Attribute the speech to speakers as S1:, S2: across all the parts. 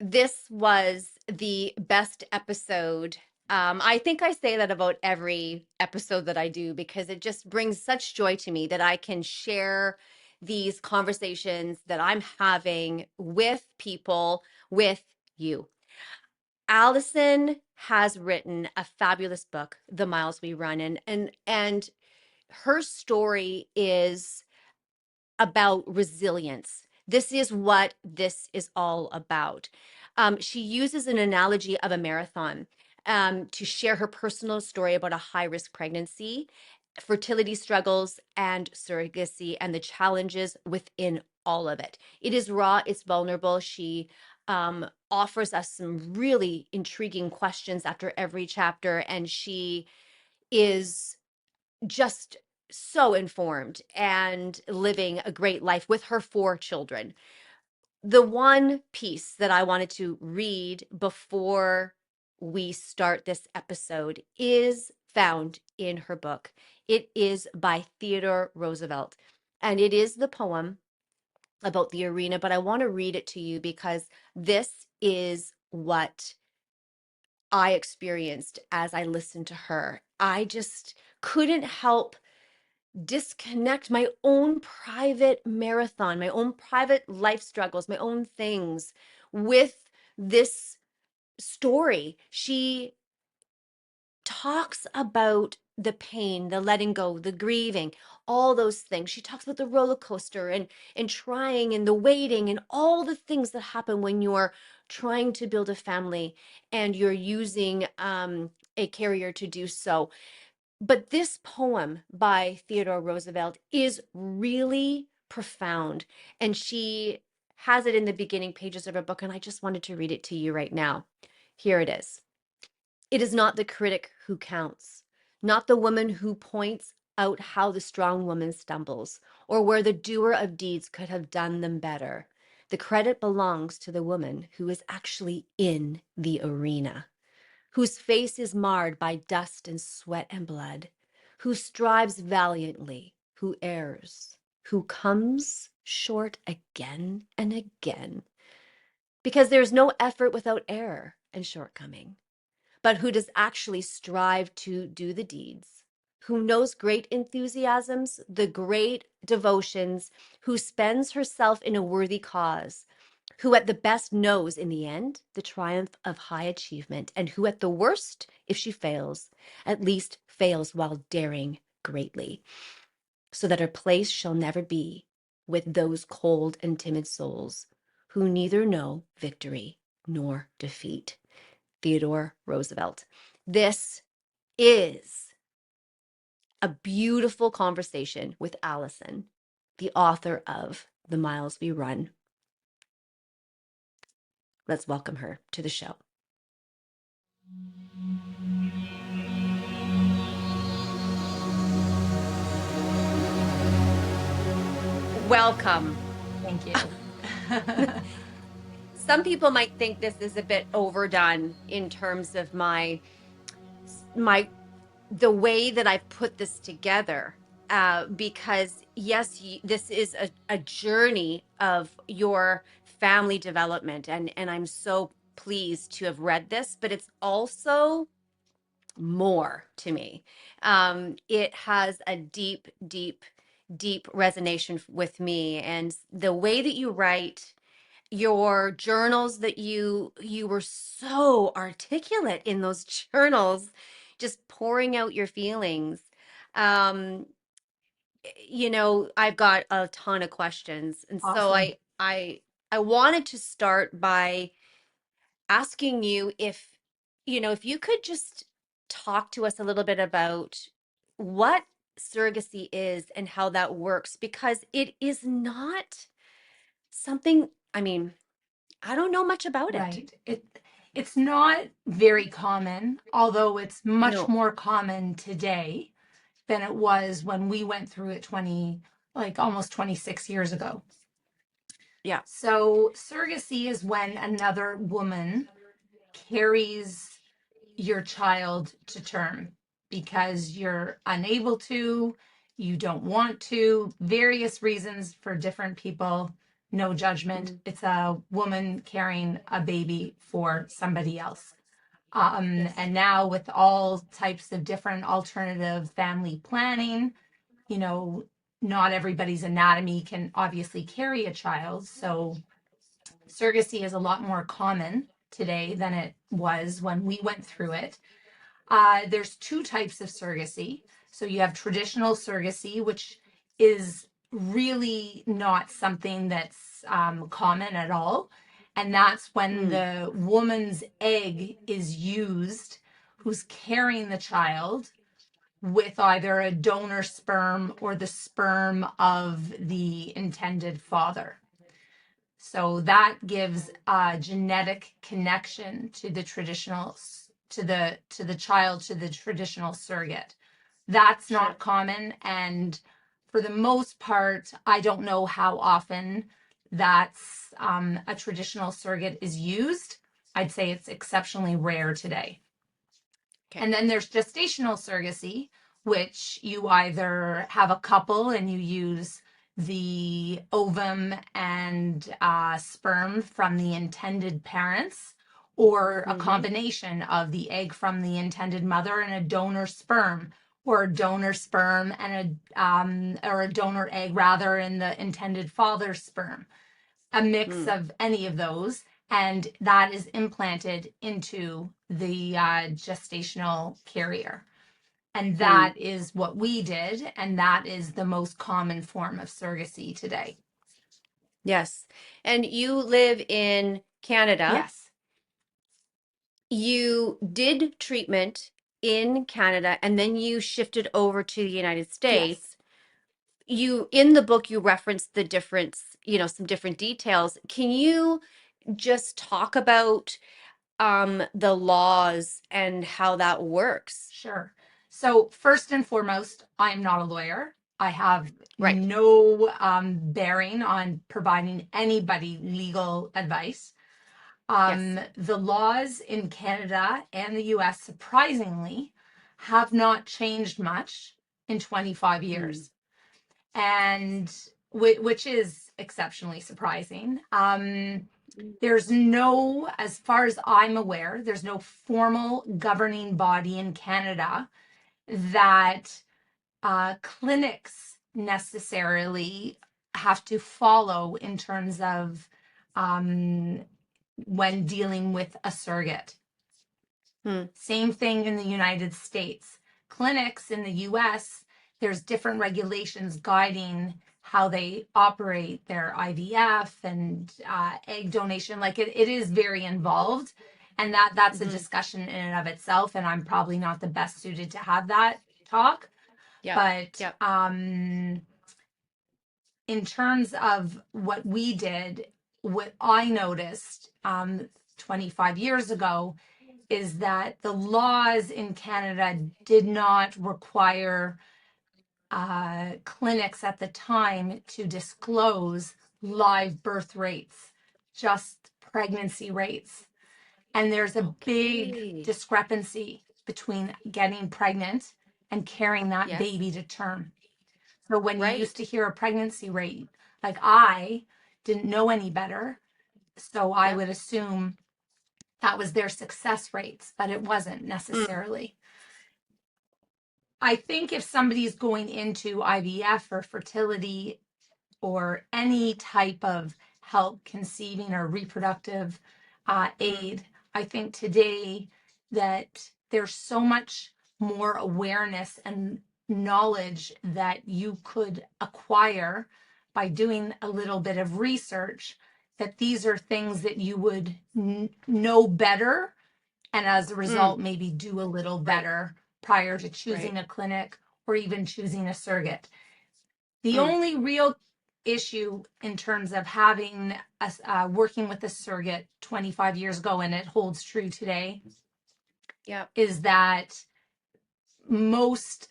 S1: This was the best episode. I think I say that about every episode that I do because it just brings such joy to me that I can share these conversations that I'm having with people, with you. Allison has written a fabulous book, The Miles We Run, and her story is about resilience. This is what this is all about. She uses an analogy of a marathon to share her personal story about a high risk pregnancy, fertility struggles, and surrogacy, and the challenges within all of it. It is raw, it's vulnerable. She offers us some really intriguing questions after every chapter, and she is just so informed and living a great life with her four children. The one piece that I wanted to read before we start this episode is found in her book. It is by Theodore Roosevelt, and it is the poem about the arena, but I want to read it to you because this is what I experienced as I listened to her. I just couldn't help disconnect my own private marathon, my own private life struggles, my own things with this story. She talks about the pain, the letting go, the grieving, all those things. She talks about the roller coaster and trying and the waiting and all the things that happen when you're trying to build a family and you're using a carrier to do so. But this poem by Theodore Roosevelt is really profound, and she has it in the beginning pages of her book, and I just wanted to read it to you right now. Here it is. It is not the critic who counts, not the woman who points out how the strong woman stumbles, or where the doer of deeds could have done them better. The credit belongs to the woman who is actually in the arena, whose face is marred by dust and sweat and blood, who strives valiantly, who errs, who comes short again and again, because there's no effort without error and shortcoming, but who does actually strive to do the deeds, who knows great enthusiasms, the great devotions, who spends herself in a worthy cause, who at the best knows in the end the triumph of high achievement, and who at the worst, if she fails, at least fails while daring greatly, so that her place shall never be with those cold and timid souls who neither know victory nor defeat. Theodore Roosevelt. This is a beautiful conversation with Allison, the author of The Miles We Run. Let's welcome her to the show. Welcome.
S2: Thank you.
S1: Some people might think this is a bit overdone in terms of the way that I've put this together. Because yes, this is a journey of your family development, and I'm so pleased to have read this, but it's also more to me. It has a deep, deep, deep resonation with me, and the way that you write your journals, that you were so articulate in those journals, just pouring out your feelings. um I've got a ton of questions, and so
S2: Awesome.
S1: I wanted to start by asking you if you could just talk to us a little bit about what surrogacy is and how that works, because it is not something, I mean, I don't know much about it.
S2: Right. It's not very common, although it's much
S1: No.
S2: more common today than it was when we went through it 20, like almost 26 years ago.
S1: Yeah.
S2: So surrogacy is when another woman carries your child to term because you're unable to, you don't want to, various reasons for different people. no judgment.
S1: Mm.
S2: It's a woman carrying a baby for somebody else.
S1: Yes.
S2: And now with all types of different alternative family planning, you know, not everybody's anatomy can obviously carry a child. So surrogacy is a lot more common today than it was when we went through it. There's two types of surrogacy. So you have traditional surrogacy, which is really not something that's common at all. And that's when
S1: Mm.
S2: the woman's egg is used, who's carrying the child, with either a donor sperm or the sperm of the intended father. So that gives a genetic connection to the traditional, to the child, to the traditional surrogate. That's not
S1: Sure.
S2: common, and for the most part, I don't know how often that's a traditional surrogate is used. I'd say it's exceptionally rare today.
S1: Okay.
S2: And then there's gestational surrogacy, which you either have a couple and you use the ovum and sperm from the intended parents, or a
S1: Mm-hmm.
S2: combination of the egg from the intended mother and a donor sperm, or a donor sperm and or a donor egg rather in the intended father's sperm, a mix
S1: Mm.
S2: of any of those, and that is implanted into the gestational carrier. And
S1: Mm.
S2: that is what we did, and that is the most common form of surrogacy today.
S1: Yes. And you live in Canada.
S2: Yes,
S1: You did treatment in Canada and then you shifted over to the United
S2: yes,
S1: States. You, in the book, you referenced the difference, some different details. Can you just talk about the laws and how that works?
S2: sure. So, first and foremost, I'm not a lawyer. I have
S1: Right.
S2: no bearing on providing anybody legal advice.
S1: Yes.
S2: The laws in Canada and the US, surprisingly, have not changed much in 25
S1: Mm.
S2: years, and which is exceptionally surprising. There's no, as far as I'm aware, there's no formal governing body in Canada that clinics necessarily have to follow in terms of um, when dealing with a surrogate.
S1: Mm.
S2: Same thing in the United States. Clinics in the US, there's different regulations guiding how they operate their IVF and egg donation. Like it is very involved. And that's a
S1: Mm-hmm.
S2: discussion in and of itself. And I'm probably not the best suited to have that talk.
S1: Yep.
S2: But
S1: Yep.
S2: in terms of what we did, what I noticed 25 years ago is that the laws in Canada did not require clinics at the time to disclose live birth rates, just pregnancy rates. And there's a big
S1: Okay.
S2: discrepancy between getting pregnant and carrying that
S1: Yes.
S2: baby to term. So when you used to
S1: Right.
S2: hear a pregnancy rate, like I didn't know any better, so I
S1: Yep.
S2: would assume that was their success rates, but it wasn't
S1: Mm.
S2: necessarily. I think if somebody's going into IVF or fertility or any type of help conceiving or reproductive
S1: Mm.
S2: aid, I think today that there's so much more awareness and knowledge that you could acquire by doing a little bit of research, that these are things that you would know better, and as a
S1: Mm.
S2: result maybe do a little
S1: Right.
S2: better prior to
S1: Right.
S2: choosing a clinic or even choosing a surrogate. The
S1: Mm.
S2: only real issue in terms of having working with a surrogate 25 years ago, and it holds true today,
S1: Yep.
S2: is that most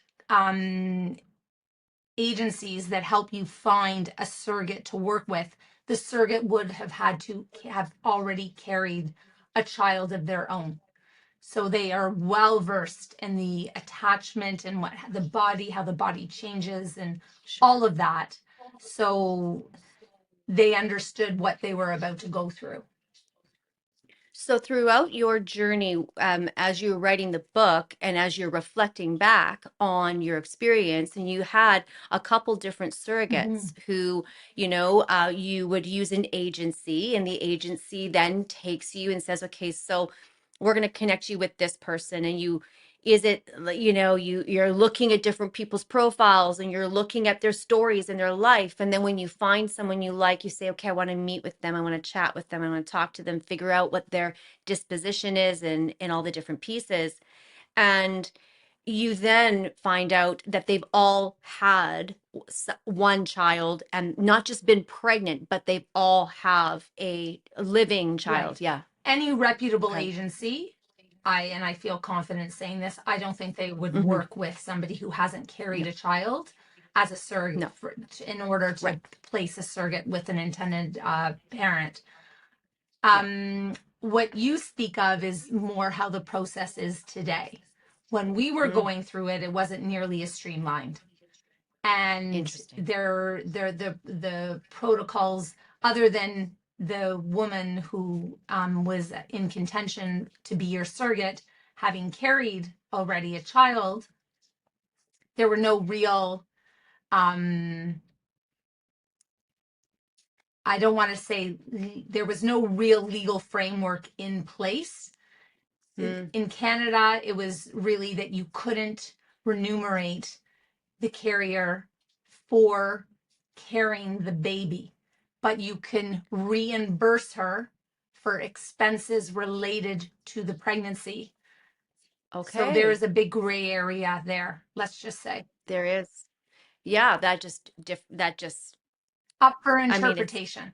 S2: agencies that help you find a surrogate to work with, the surrogate would have had to have already carried a child of their own. So they are well versed in the attachment and what the body, how the body changes and
S1: Sure.
S2: all of that. So they understood what they were about to go through.
S1: So throughout your journey, as you were writing the book and as you're reflecting back on your experience, and you had a couple different
S2: Mhm.
S1: surrogates who, you would use an agency, and the agency then takes you and says, okay, so we're going to connect you with this person, and is it, you're looking at different people's profiles and you're looking at their stories and their life. And then when you find someone you like, you say, okay, I want to meet with them. I want to chat with them. I want to talk to them, figure out what their disposition is and all the different pieces. And you then find out that they've all had one child and not just been pregnant, but they've all have a living child.
S2: Right.
S1: Yeah.
S2: Any reputable
S1: Okay.
S2: agency, I feel confident saying this, I don't think they would
S1: Hmm.
S2: work with somebody who hasn't carried
S1: No,
S2: a child as a surrogate
S1: no.
S2: in order to
S1: Right.
S2: place a surrogate with an intended parent.
S1: Yeah.
S2: What you speak of is more how the process is today. When we were
S1: Mm,
S2: going through it, it wasn't nearly as streamlined. And
S1: interesting.
S2: the protocols, other than the woman who was in contention to be your surrogate having carried already a child, there were no real um I don't want to say there was no real legal framework in place.
S1: Mm,
S2: In Canada, it was really that you couldn't remunerate the carrier for carrying the baby, but you can reimburse her for expenses related to the pregnancy. So there is
S1: okay.
S2: a big gray area there, let's just say,
S1: There is. Yeah, that just
S2: up for
S1: I mean
S2: interpretation.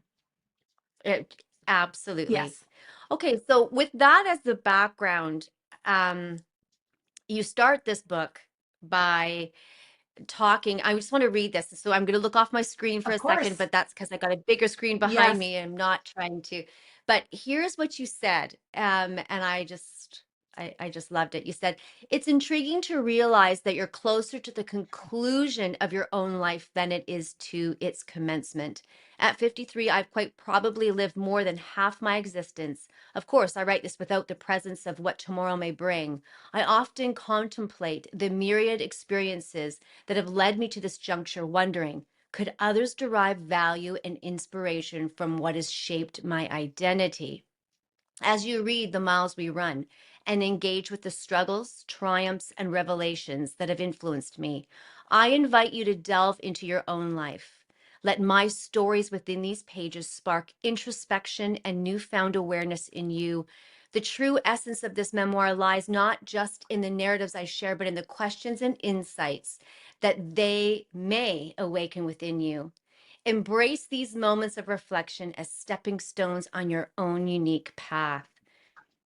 S1: it absolutely.
S2: Yes,
S1: Okay, so with that as the background, um you start this book by talking. I just want to read this. So I'm going to look off my screen for
S2: of
S1: a second,
S2: course.
S1: but that's because I got a bigger screen behind
S2: Yes,
S1: me. I'm not trying to. But here's what you said. And I just loved it. You said, it's intriguing to realize that you're closer to the conclusion of your own life than it is to its commencement. At 53, I've quite probably lived more than half my existence. Of course, I write this without the presence of what tomorrow may bring. I often contemplate the myriad experiences that have led me to this juncture, wondering, could others derive value and inspiration from what has shaped my identity? As you read The Miles We Run and engage with the struggles, triumphs, and revelations that have influenced me, I invite you to delve into your own life. Let my stories within these pages spark introspection and newfound awareness in you. The true essence of this memoir lies not just in the narratives I share, but in the questions and insights that they may awaken within you. Embrace these moments of reflection as stepping stones on your own unique path,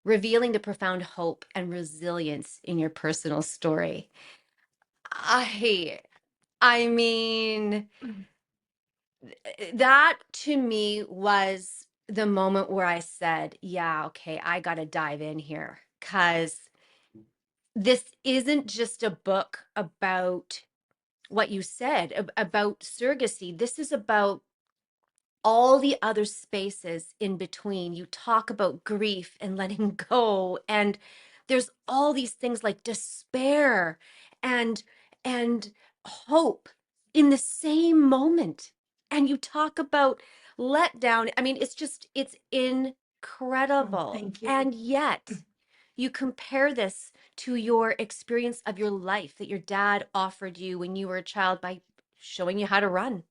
S1: revealing the profound hope and resilience in your personal story. I I mean, that to me was the moment where I said, yeah, okay, I got to dive in here cuz this isn't just a book about what you said about surrogacy. This is about all the other spaces in between. You talk about grief and letting go, and there's all these things like despair and and hope in the same moment. And you talk about letdown. I mean, it's
S2: oh,
S1: incredible.
S2: thank you.
S1: And yet you compare this to your experience of your life that your dad offered you when you were a child by showing you how to run,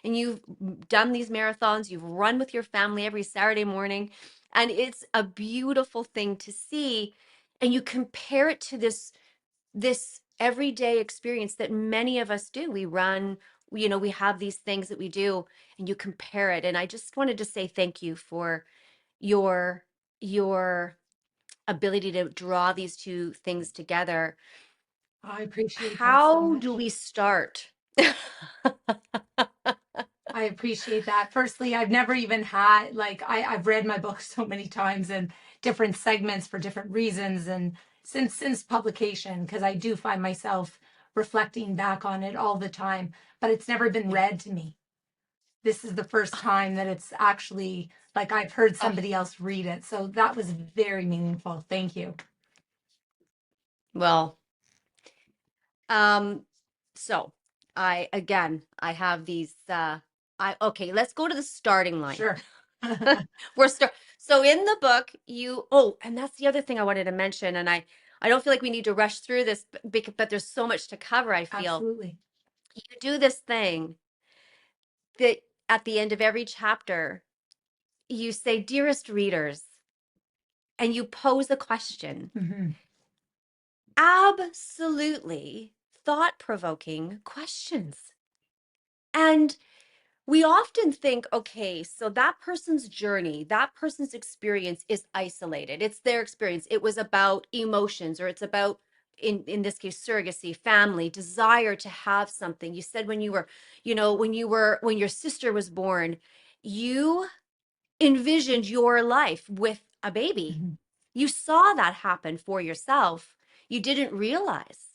S1: and you've done these marathons, you've run with your family every Saturday morning, and it's a beautiful thing to see. And you compare it to this everyday experience that many of us do. We run, we have these things that we do, and you compare it. And I just wanted to say thank you for your ability to draw these two things together.
S2: I appreciate that so
S1: How do
S2: much.
S1: we start?
S2: I appreciate that. Firstly, I've never even had like I've read my book so many times in different segments for different reasons and since publication, because I do find myself reflecting back on it all the time, but it's never been
S1: Yeah.
S2: read to me. this is the first time that it's actually like I've heard
S1: Oh,
S2: somebody else read it. So that was very meaningful. Thank you.
S1: well, um, so I have these okay, let's go to the starting line.
S2: Sure.
S1: So in the book, and that's the other thing I wanted to mention, and I don't feel like we need to rush through this, but there's so much to cover, I feel.
S2: Absolutely.
S1: You do this thing that at the end of every chapter, you say, "Dearest readers," and you pose a question.
S2: Mm-hmm.
S1: Absolutely thought-provoking questions. And we often think, okay, so that person's journey, that person's experience is isolated. It's their experience. It was about emotions, or it's about, in this case, surrogacy, family, desire to have something. You said when you were, when your sister was born, you envisioned your life with a baby.
S2: Mm-hmm.
S1: You saw that happen for yourself. You didn't realize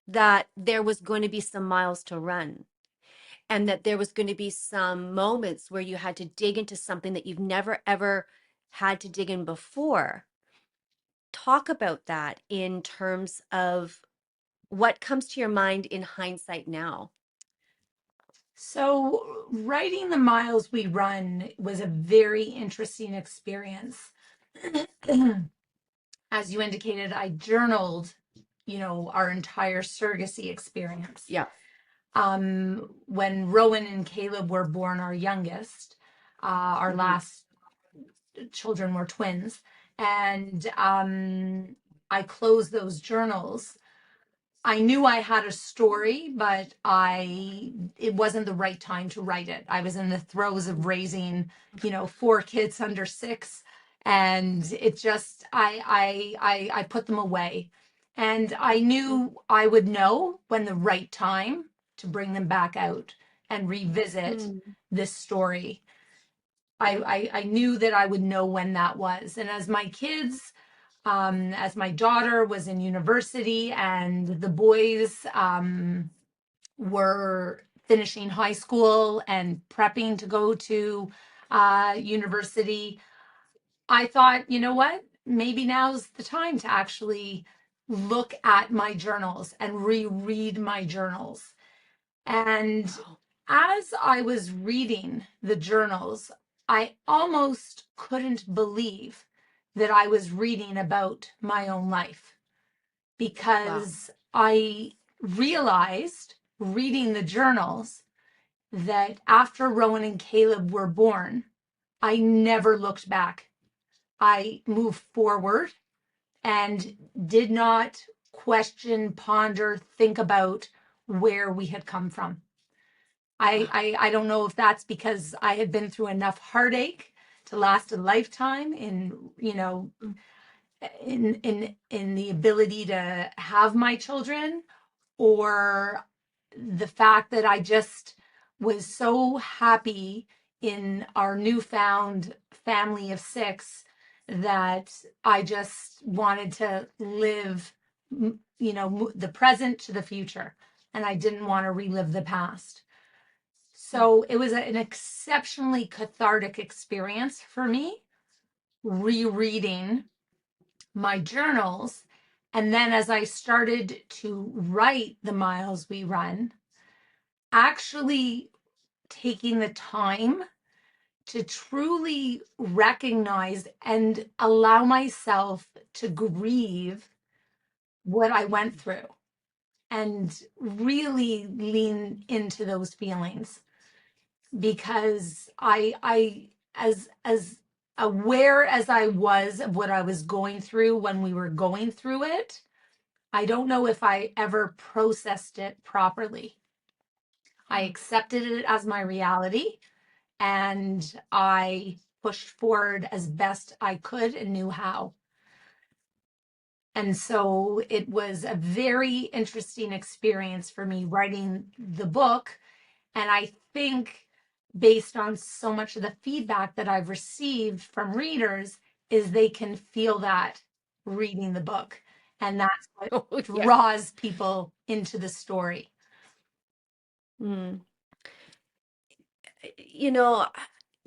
S1: that there was going to be some miles to run, and that there was going to be some moments where you had to dig into something that you've never ever had to dig in before. Talk about that in terms of what comes to your mind in hindsight now.
S2: So, writing The Miles We Run was a very interesting experience. As you indicated, I journaled, our entire surrogacy experience.
S1: Yeah.
S2: When Rowan and Caleb were born, our youngest, our
S1: Mm-hmm.
S2: last children were twins, and I closed those journals. I knew I had a story, but it wasn't the right time to write it. I was in the throes of raising, four kids under six, and it just I put them away. And I knew I would know when the right time to bring them back out and revisit
S1: Mm-hmm.
S2: this story. I knew that I would know when that was. And as my daughter was in university and the boys were finishing high school and prepping to go to university, I thought, you know what? Maybe now's the time to actually look at my journals and reread my journals. And
S1: Wow.
S2: as I was reading the journals, I almost couldn't believe that I was reading about my own life,
S1: Wow.
S2: because I realized reading the journals that after Rowan and Caleb were born, I never looked back. I moved forward and did not question, ponder, think about where we had come from.
S1: Wow.
S2: I don't know if that's because I had been through enough heartache to last a lifetime in the ability to have my children, or the fact that I just was so happy in our newfound family of six that I just wanted to live, the present to the future, and I didn't want to relive the past. So it was an exceptionally cathartic experience for me, rereading my journals. And then as I started to write The Miles We Run, actually taking the time to truly recognize and allow myself to grieve what I went through and really lean into those feelings, because I as aware as I was of what I was going through when we were going through it, I don't know if I ever processed it properly. I accepted it as my reality, and I pushed forward as best I could and knew how. And so it was a very interesting experience for me writing the book. And I think, based on so much of the feedback that I've received from readers, is they can feel that reading the book. And that's what
S1: Oh, yeah.
S2: draws people into the story.
S1: Mm. you know,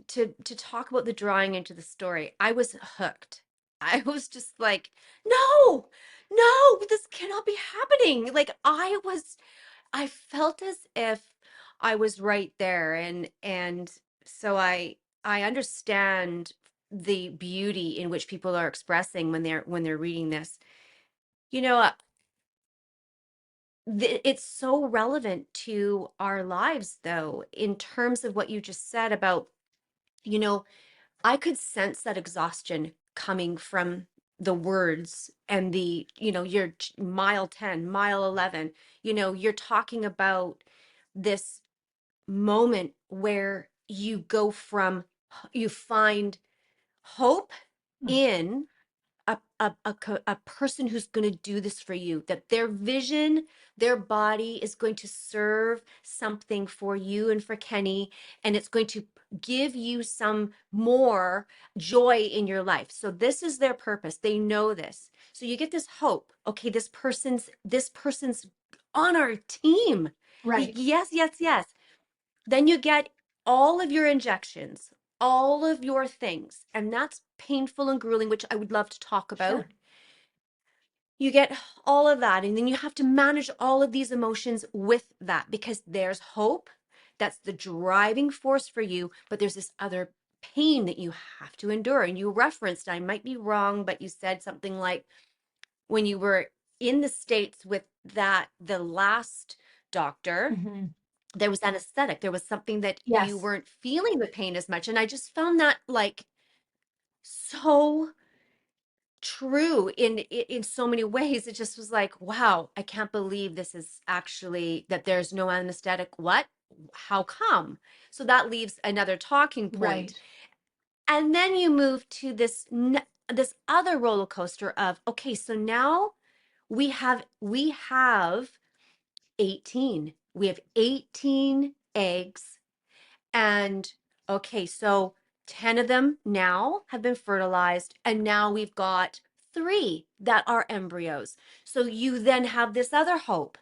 S1: to talk about the drawing into the story, I was hooked. I was just like, no, no, this cannot be happening. Like I felt as if I was right there, and so I understand the beauty in which people are expressing when they're reading this. You know, it's so relevant to our lives though, in terms of what you just said about, you know, I could sense that exhaustion coming from the words and the, you know, your mile 10, mile 11, you know, you're talking about this moment where you go from, you find hope in a person who's going to do this for you, that their vision, their body is going to serve something for you and for Kenny, and it's going to give you some more joy in your life. So this is their purpose. They know this. So you get this hope. Okay, this person's on our team.
S2: Right.
S1: Yes, yes, yes. Then you get all of your injections, all of your things, and that's painful and grueling, which I would love to talk about.
S2: Sure.
S1: You get all of that, and then you have to manage all of these emotions with that because there's hope. That's the driving force for you, but there's this other pain that you have to endure. And you referenced, I might be wrong, but you said something like when you were in the States with the last doctor,
S2: Hmm.
S1: there was anesthetic. There was something that you
S2: Yes.
S1: weren't feeling the pain as much. And I just found that like so true in so many ways. It just was like, wow, I can't believe this is actually that there's no anesthetic. What? How come? So that leaves another talking point.
S2: Right.
S1: And then you move to this other roller coaster of, okay, so now we have 18. We have 18 eggs. And okay, so 10 of them now have been fertilized, and now we've got three that are embryos. So you then have this other hope.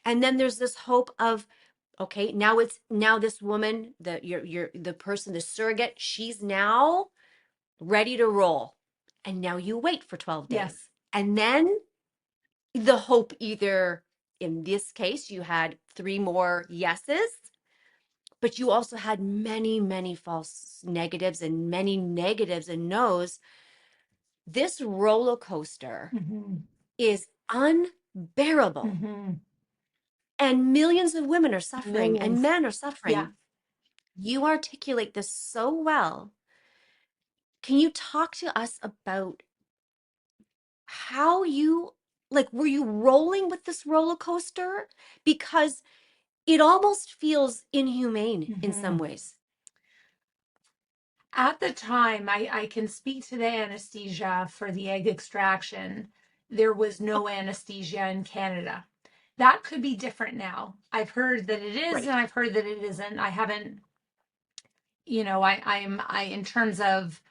S1: And then there's this hope of, okay, now this woman, the person, the surrogate, she's now ready to roll. And now you wait for 12
S2: Yes.
S1: days. And then the hope, either in this case, you had three more yeses, but you also had many, many false negatives and many negatives and no's. This roller coaster
S2: Hmm.
S1: is unbearable.
S2: Hmm.
S1: And millions of women are suffering and
S2: Millions.
S1: men are
S2: Yeah.
S1: suffering. You articulate this so well. Can you talk to us about how you, like, were you rolling with this roller coaster? Because it almost feels inhumane in some
S2: Hmm.
S1: ways.
S2: At the time, I can speak to the anesthesia for the egg extraction. There was
S1: Oh,
S2: no anesthesia in Canada. That could be different now. I've heard that it is, and
S1: right.
S2: I've heard that it isn't. I haven't, I in terms of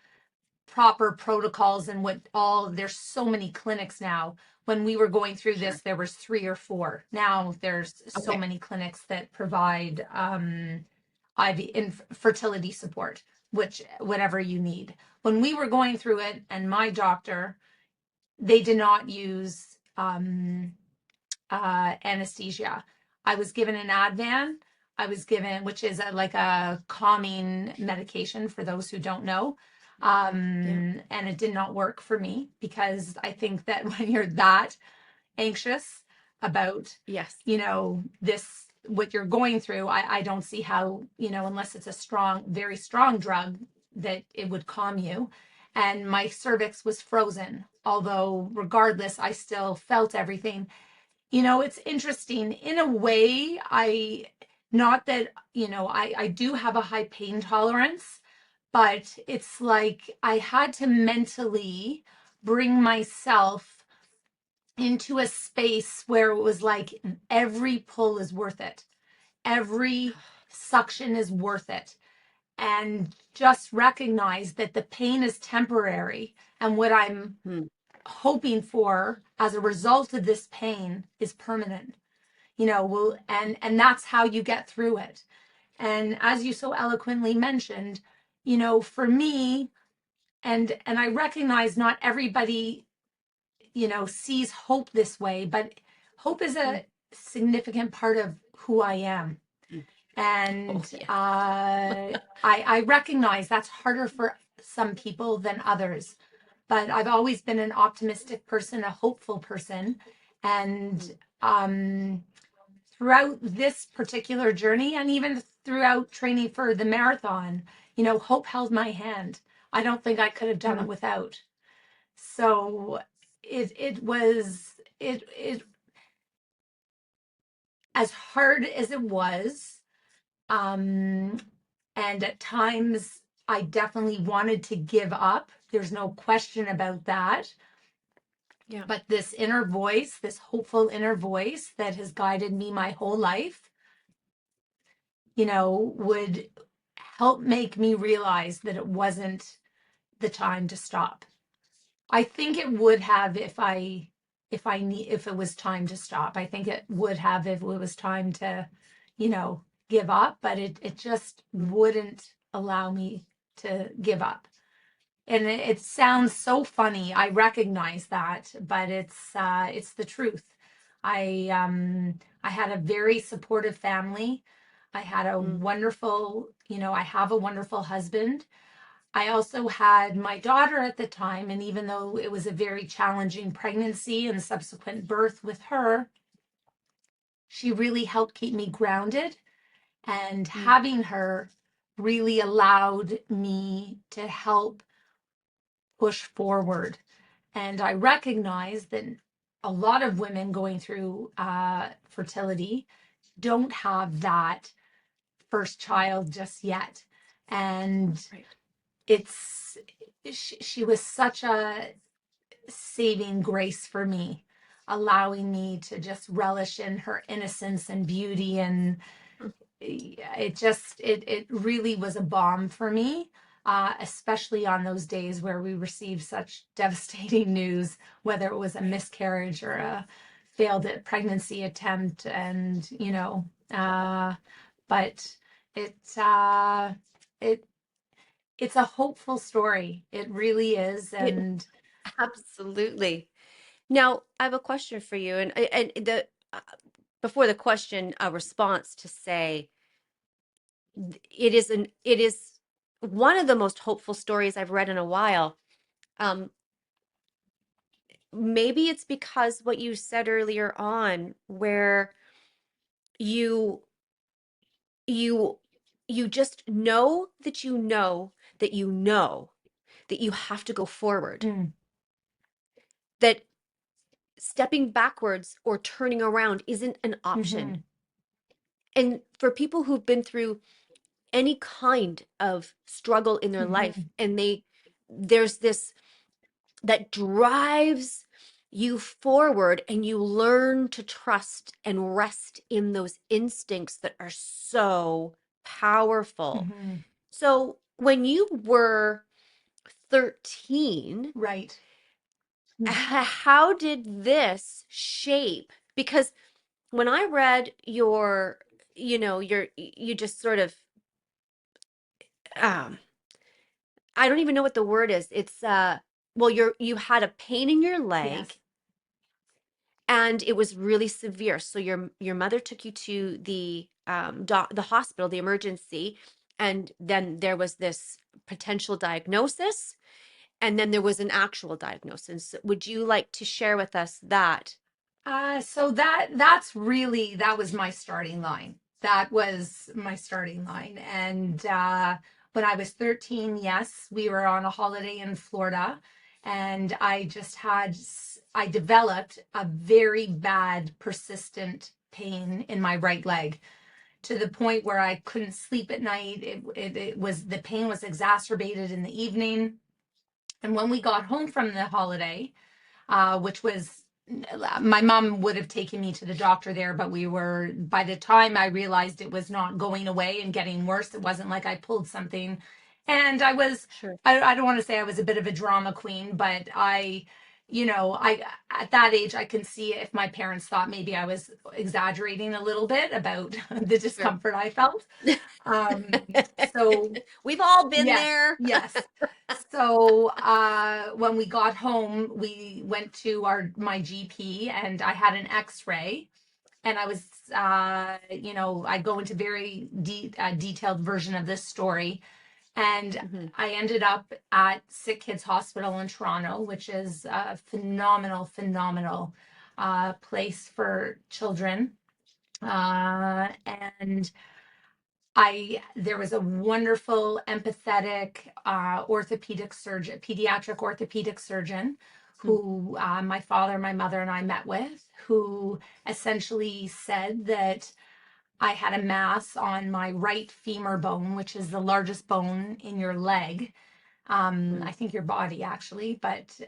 S2: proper protocols and what all, there's so many clinics now. When we were going through this,
S1: Sure.
S2: there was three or four. Now there's so
S1: Okay.
S2: many clinics that provide fertility support, which whatever you need. When we were going through it, and my doctor, they did not use anesthesia. I was given an Advan. I was given, which is like a calming medication for those who don't know.
S1: Yeah.
S2: And it did not work for me because I think that when you're that anxious about,
S1: Yes.
S2: this, what you're going through, I don't see how, unless it's a strong, very strong drug, that it would calm you. And my cervix was frozen. Although, regardless, I still felt everything. It's interesting in a way. Not that, I do have a high pain tolerance, but it's like I had to mentally bring myself into a space where it was like every pull is worth it, every suction is worth it, and just recognize that the pain is temporary, and what I'm
S1: Hmm.
S2: hoping for as a result of this pain is permanent. Well, and that's how you get through it. And as you so eloquently mentioned, you know, for me, and I recognize not everybody, you know, sees hope this way, but hope is
S1: Mm.
S2: a significant part of who I am.
S1: Mm. Oh,
S2: And
S1: yes.
S2: I recognize that's harder for some people than others. But I've always been an optimistic person, a hopeful person. And
S1: Mm.
S2: throughout this particular journey, and even throughout training for the marathon, you know, hope held my hand. I don't think I could have done it
S1: Mm.
S2: without. So it was it as hard as it was, um, and at times I definitely wanted to give up. There's no question about that.
S1: Yeah.
S2: But this inner voice, this hopeful inner voice that has guided me my whole life, you know, would help make me realize that it wasn't the time to stop. I think it would have if it was time to stop. I think it would have if it was time to, you know, give up, but it just
S1: Mm.
S2: wouldn't allow me to give up. And it sounds so funny. I recognize that, but it's the truth. I had a very supportive family. I had a
S1: Mm.
S2: wonderful, you know, I have a wonderful husband. I also had my daughter at the time, and even though it was a very challenging pregnancy and subsequent birth with her, she really helped keep me grounded. And
S1: Mm.
S2: having her really allowed me to help push forward. And I recognize that a lot of women going through fertility don't have that first child just yet. And
S1: Right.
S2: it's, she was such a saving grace for me, allowing me to just relish in her innocence and beauty. And
S1: Mm.
S2: it really was a balm for me, especially on those days where we received such devastating news, whether it was a miscarriage or a failed pregnancy attempt. And you know, but it it it's a hopeful story. It really is.
S1: It,
S2: And
S1: absolutely. Now, I have a question for you, and the before the question, a response to say it is one of the most hopeful stories I've read in a while. Um, Maybe it's because what you said earlier on, where you you you just know that you know that you know that you have to go forward,
S2: mm,
S1: that stepping backwards or turning around isn't an option.
S2: mhm,
S1: And for people who've been through any kind of struggle in their life,
S2: mhm,
S1: and there's this that drives you forward, and you learn to trust and rest in those instincts that are so powerful.
S2: mhm.
S1: So when you were 13,
S2: Right. Mm,
S1: how did this shape? Because when I read your, you just sort of, um, I don't even know what the word is. It's, well, you had a pain in your leg
S2: yes.
S1: and it was really severe. So your mother took you to the hospital, the emergency, and then there was this potential diagnosis, and then there was an actual diagnosis. Would you like to share with us that?
S2: So that's really that was my starting line. That was my starting line. And when I was 13, yes, we were on a holiday in Florida, and I developed a very bad, persistent pain in my right leg to the point where I couldn't sleep at night. It was the pain was exacerbated in the evening. And when we got home from the holiday, which was my mom would have taken me to the doctor there, but we were by the time I realized it was not going away and getting worse, it wasn't like I pulled something. And
S1: Sure.
S2: I don't want to say I was a bit of a drama queen, but I at that age I can see if my parents thought maybe I was exaggerating a little bit about the
S1: Sure.
S2: discomfort I felt. Um, so
S1: We've all been
S2: yes,
S1: there.
S2: yes. So when we got home, we went to our my GP and I had an X-ray, and I was I go into very detailed version of this story, and
S1: Mhm.
S2: I ended up at Sick Kids Hospital in Toronto, which is a phenomenal place for children. And I there was a wonderful, empathetic orthopedic surgeon, pediatric orthopedic surgeon,
S1: Mhm.
S2: who my father, my mother, and I met with, who essentially said that I had a mass on my right femur bone, which is the largest bone in your leg. I
S1: Mhm.
S2: think your body actually, but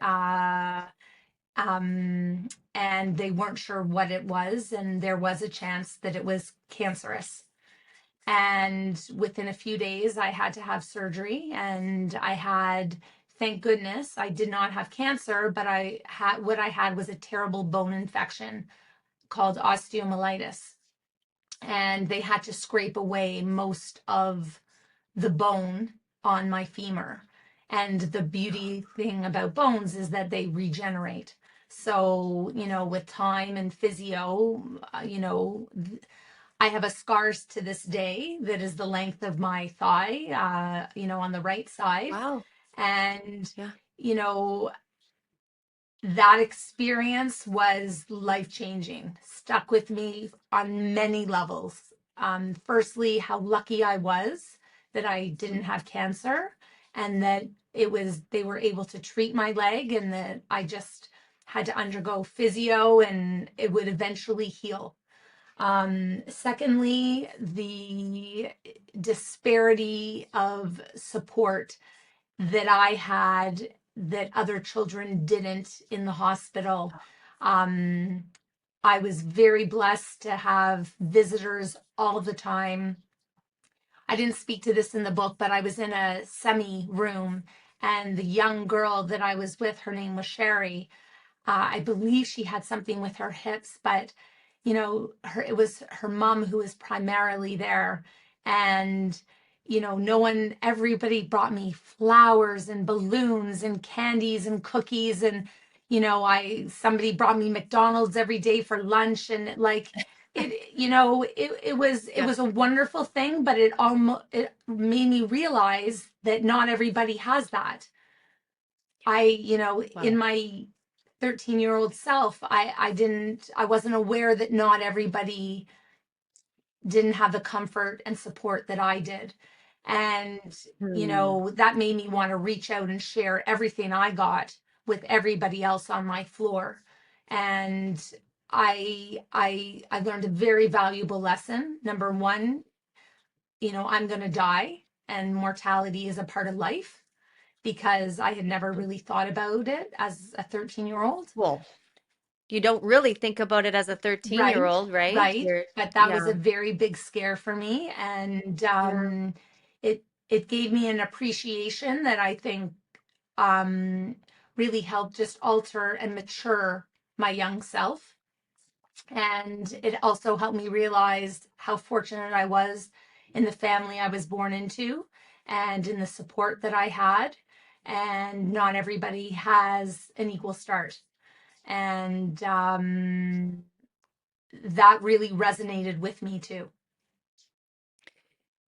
S2: and they weren't sure what it was, and there was a chance that it was cancerous. And within a few days, I had to have surgery, and thank goodness, I did not have cancer, but what I had was a terrible bone infection called osteomyelitis, and they had to scrape away most of the bone on my femur. And the beauty thing about bones is that they regenerate. So, with time and physio, I have a scars to this day that is the length of my thigh, on the right side.
S1: Wow.
S2: And,
S1: Yeah.
S2: you know, that experience was life changing, stuck with me on many levels. Firstly, how lucky I was that I didn't
S1: Mhm.
S2: have cancer, and that they were able to treat my leg, and that I just had to undergo physio and it would eventually heal. Secondly, the disparity of support that I had that other children didn't in the hospital. Um, I was very blessed to have visitors all the time. I didn't speak to this in the book, but I was in a semi room, and the young girl that I was with, her name was Sherry. I believe she had something with her hips, but it was her mom who was primarily there. And no one, everybody brought me flowers and balloons and candies and cookies, and I somebody brought me McDonald's every day for lunch, and like it
S1: Yeah.
S2: was a wonderful thing, but it made me realize that not everybody has that. In
S1: Wow.
S2: my 13-year-old self, I wasn't aware that not everybody didn't have the comfort and support that I did. And,
S1: Hmm.
S2: that made me want to reach out and share everything I got with everybody else on my floor. And I learned a very valuable lesson. Number one, I'm going to die, and mortality is a part of life, because I had never really thought about it as a 13-year-old.
S1: Well, you don't really think about it as a 13-year
S2: Right,
S1: old, right?
S2: right.
S1: You're,
S2: But that was a
S1: yeah.
S2: very big scare for me. And
S1: Yeah.
S2: it gave me an appreciation that I think um, really helped just alter and mature my young self. And it also helped me realize how fortunate I was in the family I was born into, and in the support that I had. And not everybody has an equal start. And that really resonated with me too.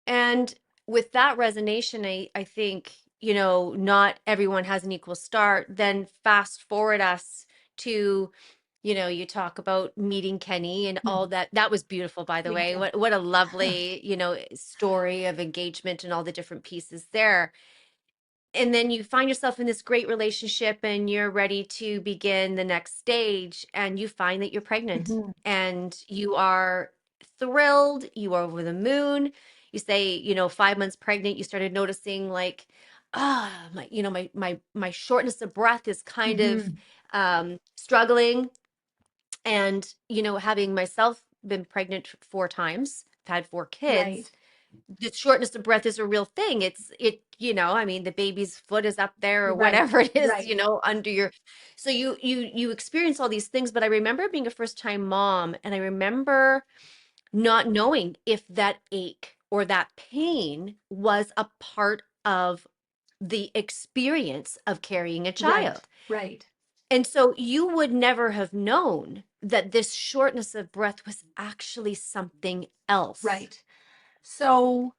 S1: And with that resonation, I think, not everyone has an equal start. Then fast forward us to, you talk about meeting Kenny and
S2: Hmm.
S1: all that. That was beautiful, by the
S2: Thank
S1: way.
S2: you.
S1: What a lovely, story of engagement and all the different pieces there. And then you find yourself in this great relationship and you're ready to begin the next stage, and you find that you're pregnant
S2: Mhm.
S1: and you are thrilled, you are over the moon. You say, 5 months pregnant, you started noticing like, my, my shortness of breath is kind of
S2: Mhm.
S1: struggling. And, having myself been pregnant 4 times, I've had 4 kids,
S2: Right.
S1: the shortness of breath is a real thing. I mean, the baby's foot is up there or
S2: Right.
S1: whatever it is,
S2: Right.
S1: under your, so you experience all these things. But I remember being a first time mom, and I remember not knowing if that ache or that pain was a part of the experience of carrying a
S2: Right.
S1: child.
S2: Right.
S1: And so you would never have known that this shortness of breath was actually something else.
S2: Right. So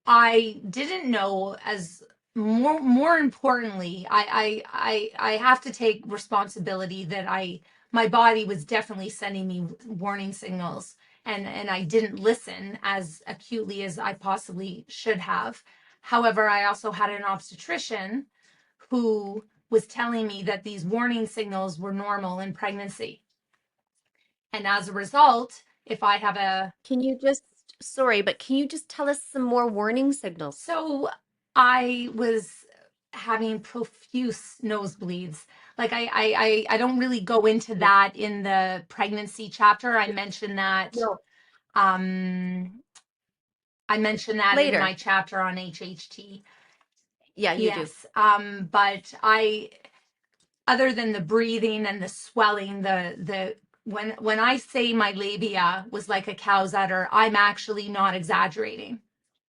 S2: I didn't know, as more importantly, I have to take responsibility that my body was definitely sending me warning signals, and I didn't listen as acutely as I possibly should have. However, I also had an obstetrician who was telling me that these warning signals were normal in pregnancy. And as a result, if I have a
S1: Can you just, sorry, but can you just tell us some more warning signals?
S2: So I was having profuse nosebleeds. Like I don't really go into
S1: Yeah.
S2: that in the pregnancy chapter.
S1: No,
S2: Um I mentioned that in
S1: later.
S2: my chapter on HHT.
S1: Yeah, you do.
S2: Yes. But I, other than the breathing and the swelling, the when I say my labia was like a cow's udder, I'm actually not exaggerating.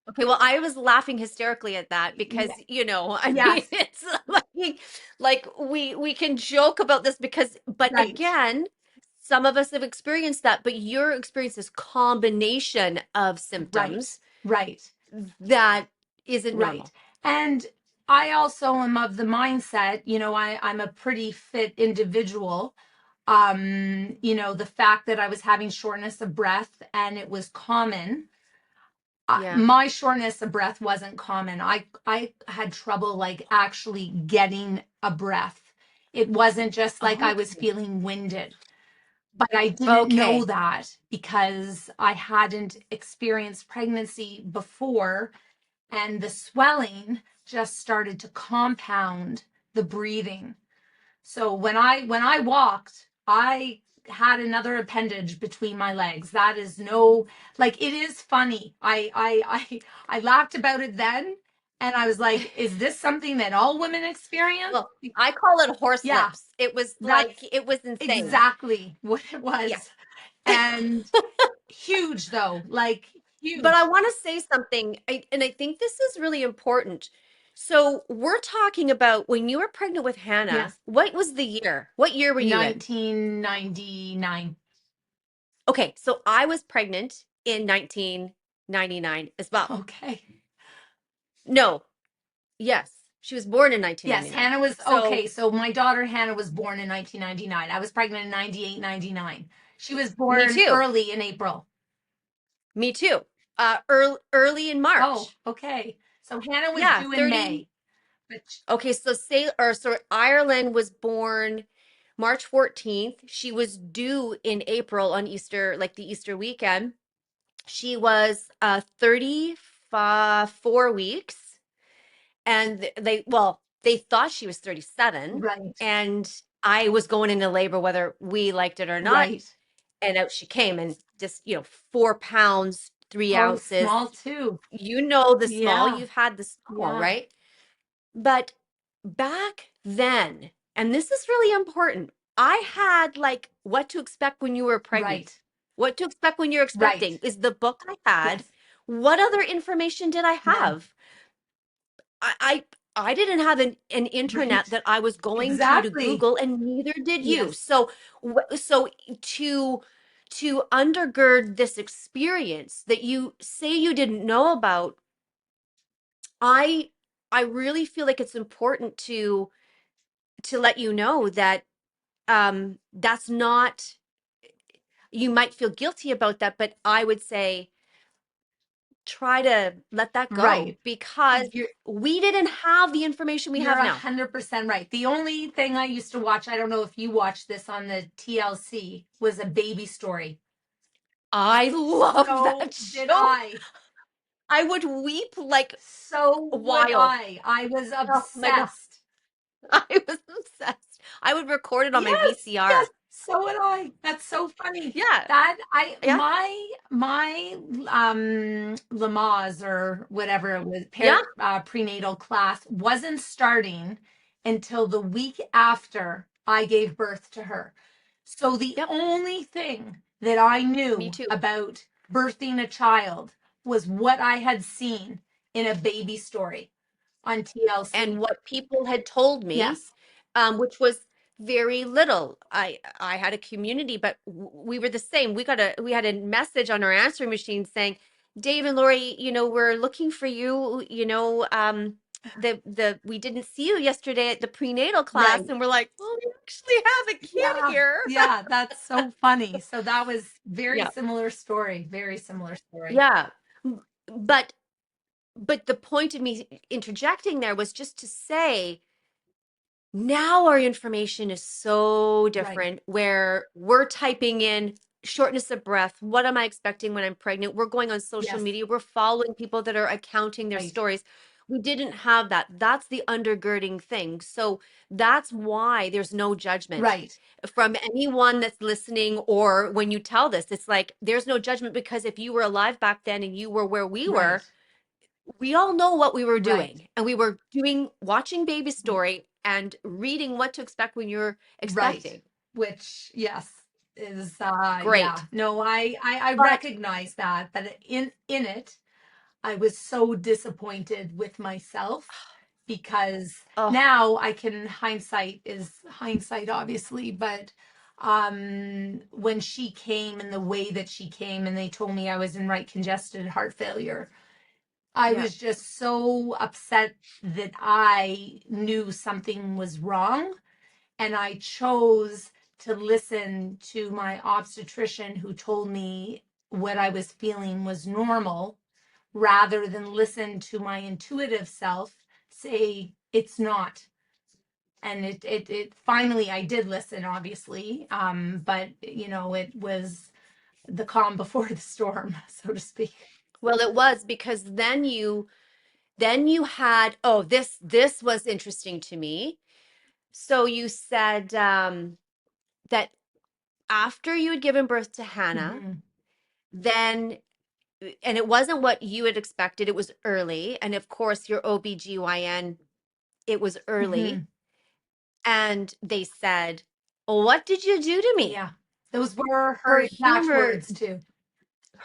S1: Okay, well, I was laughing hysterically at that because,
S2: Yeah.
S1: I mean,
S2: Yes.
S1: it's like we can joke about this because, but
S2: Right.
S1: again, some of us have experienced that, but your experience is combination of
S2: Right.
S1: symptoms
S2: Right.
S1: that isn't
S2: Right.
S1: normal.
S2: And I also am of the mindset, I'm a pretty fit individual. The fact that I was having shortness of breath and it was common.
S1: Yeah.
S2: My shortness of breath wasn't common. I had trouble like actually getting a breath. It wasn't just like I was
S1: Okay.
S2: feeling winded. But I didn't know
S1: Okay.
S2: that because I hadn't experienced pregnancy before, and the swelling just started to compound the breathing. So when I walked, I had another appendage between my legs. That is no, like, it is funny. I laughed about it then, and I was like, is this something that all women experience?
S1: Well, I call it horse
S2: Yeah,
S1: lips. It was
S2: that's
S1: like it was insane.
S2: exactly what it
S1: Yeah.
S2: was. And huge though, like
S1: But I
S2: huge.
S1: want to say something, and I think this is really important. So we're talking about when you were pregnant with Hannah,
S2: Yes.
S1: what was the year? What year were you in?
S2: 1999.
S1: Okay, so I was pregnant in 1999 as well.
S2: Okay.
S1: No, yes, she was born in
S2: Yes,
S1: 1999.
S2: Hannah was
S1: So
S2: okay. So my daughter Hannah was born in 1999. I was pregnant in 98, 99. She was
S1: me
S2: born
S1: too.
S2: early in April.
S1: Me too. Early in
S2: Oh,
S1: March.
S2: okay. So Hannah was
S1: Yeah,
S2: due in
S1: 30.
S2: May. But
S1: Okay, so Ireland was born March 14th. She was due in April on Easter, like the Easter weekend. She was 34 weeks, and they thought she was 37,
S2: right,
S1: and I was going into labor whether we liked it or not,
S2: right.
S1: and out she came, and just, 4 pounds, three
S2: Oh,
S1: ounces.
S2: small too.
S1: The small,
S2: Yeah,
S1: you've had the small,
S2: yeah.
S1: right? But back then, and this is really important, I had like What to Expect When You Were
S2: Right,
S1: Pregnant. What to Expect When You're
S2: right.
S1: Expecting is the book I had.
S2: Yes,
S1: What other information did I
S2: none.
S1: have? I I didn't have an
S2: Right.
S1: internet that I was going to
S2: Exactly.
S1: Google, and neither did you.
S2: Yes,
S1: So to undergird this experience that you say you didn't know about, I I really feel like it's important to let you know that that's not, you might feel guilty about that, but I would say try to let that go
S2: right.
S1: because
S2: You're
S1: we didn't have the information we
S2: You're
S1: have now.
S2: 100% right. The only thing I used to watch, I don't know if you watched this on the TLC, was A Baby Story.
S1: I love
S2: So
S1: that
S2: did
S1: show.
S2: I.
S1: I would weep like
S2: So
S1: a
S2: would
S1: while.
S2: I. I was
S1: Oh my God.
S2: obsessed.
S1: I was obsessed. I would record it on my
S2: Yes, yes.
S1: VCR.
S2: So would I. That's so funny.
S1: Yeah.
S2: That I
S1: Yeah.
S2: my Lamaze or whatever it was
S1: Yeah.
S2: prenatal class wasn't starting until the week after I gave birth to her. So the
S1: Yep.
S2: only thing that I
S1: Me
S2: knew
S1: too.
S2: about birthing a child was what I had seen in a baby story on
S1: And
S2: TLC.
S1: what people had told me,
S2: Yes.
S1: which was very little. I had a community, but we were the same. We had a message on our answering machine saying, Dave and Lori, we're looking for you. The we didn't see you yesterday at the prenatal class,
S2: Right.
S1: and we're like, well, we actually have a kid
S2: Yeah,
S1: here.
S2: yeah, that's so funny. So that was very
S1: Yeah,
S2: similar story, very similar story.
S1: yeah. But the point of me interjecting there was just to say now our information is so
S2: Right.
S1: different where we're typing in shortness of breath. What am I expecting when I'm pregnant? We're going on social
S2: Yes.
S1: media. We're following people that are accounting their
S2: Right.
S1: stories. We didn't have that. That's the undergirding thing. So that's why there's no judgment
S2: Right.
S1: from anyone that's listening, or when you tell this, it's like there's no judgment because if you were alive back then and you were where we
S2: Right.
S1: were, we all know what we were
S2: Right.
S1: doing, and we were watching baby story and reading what to expect when you're
S2: Right.
S1: expecting.
S2: Which, yes, is yeah.
S1: Great.
S2: No, I
S1: But
S2: recognize that, but in it I was so disappointed with myself because
S1: oh
S2: now I can hindsight is hindsight obviously, but when she came and the way that she came and they told me I was in right congested heart failure, I
S1: yeah.
S2: was just so upset that I knew something was wrong, and I chose to listen to my obstetrician who told me what I was feeling was normal rather than listen to my intuitive self say it's not. And it finally I did listen, obviously, but it was the calm before the storm, so to speak.
S1: Well, it was because then you had, oh, this was interesting to me. So you said that after you had given birth to Hannah,
S2: Hmm.
S1: then and it wasn't what you had expected, it was early, and of course your OBGYN, it was early.
S2: Hmm.
S1: And they said, "Well, what did you do to me?"
S2: Yeah, those were her
S1: Her
S2: exact
S1: humor,
S2: words too.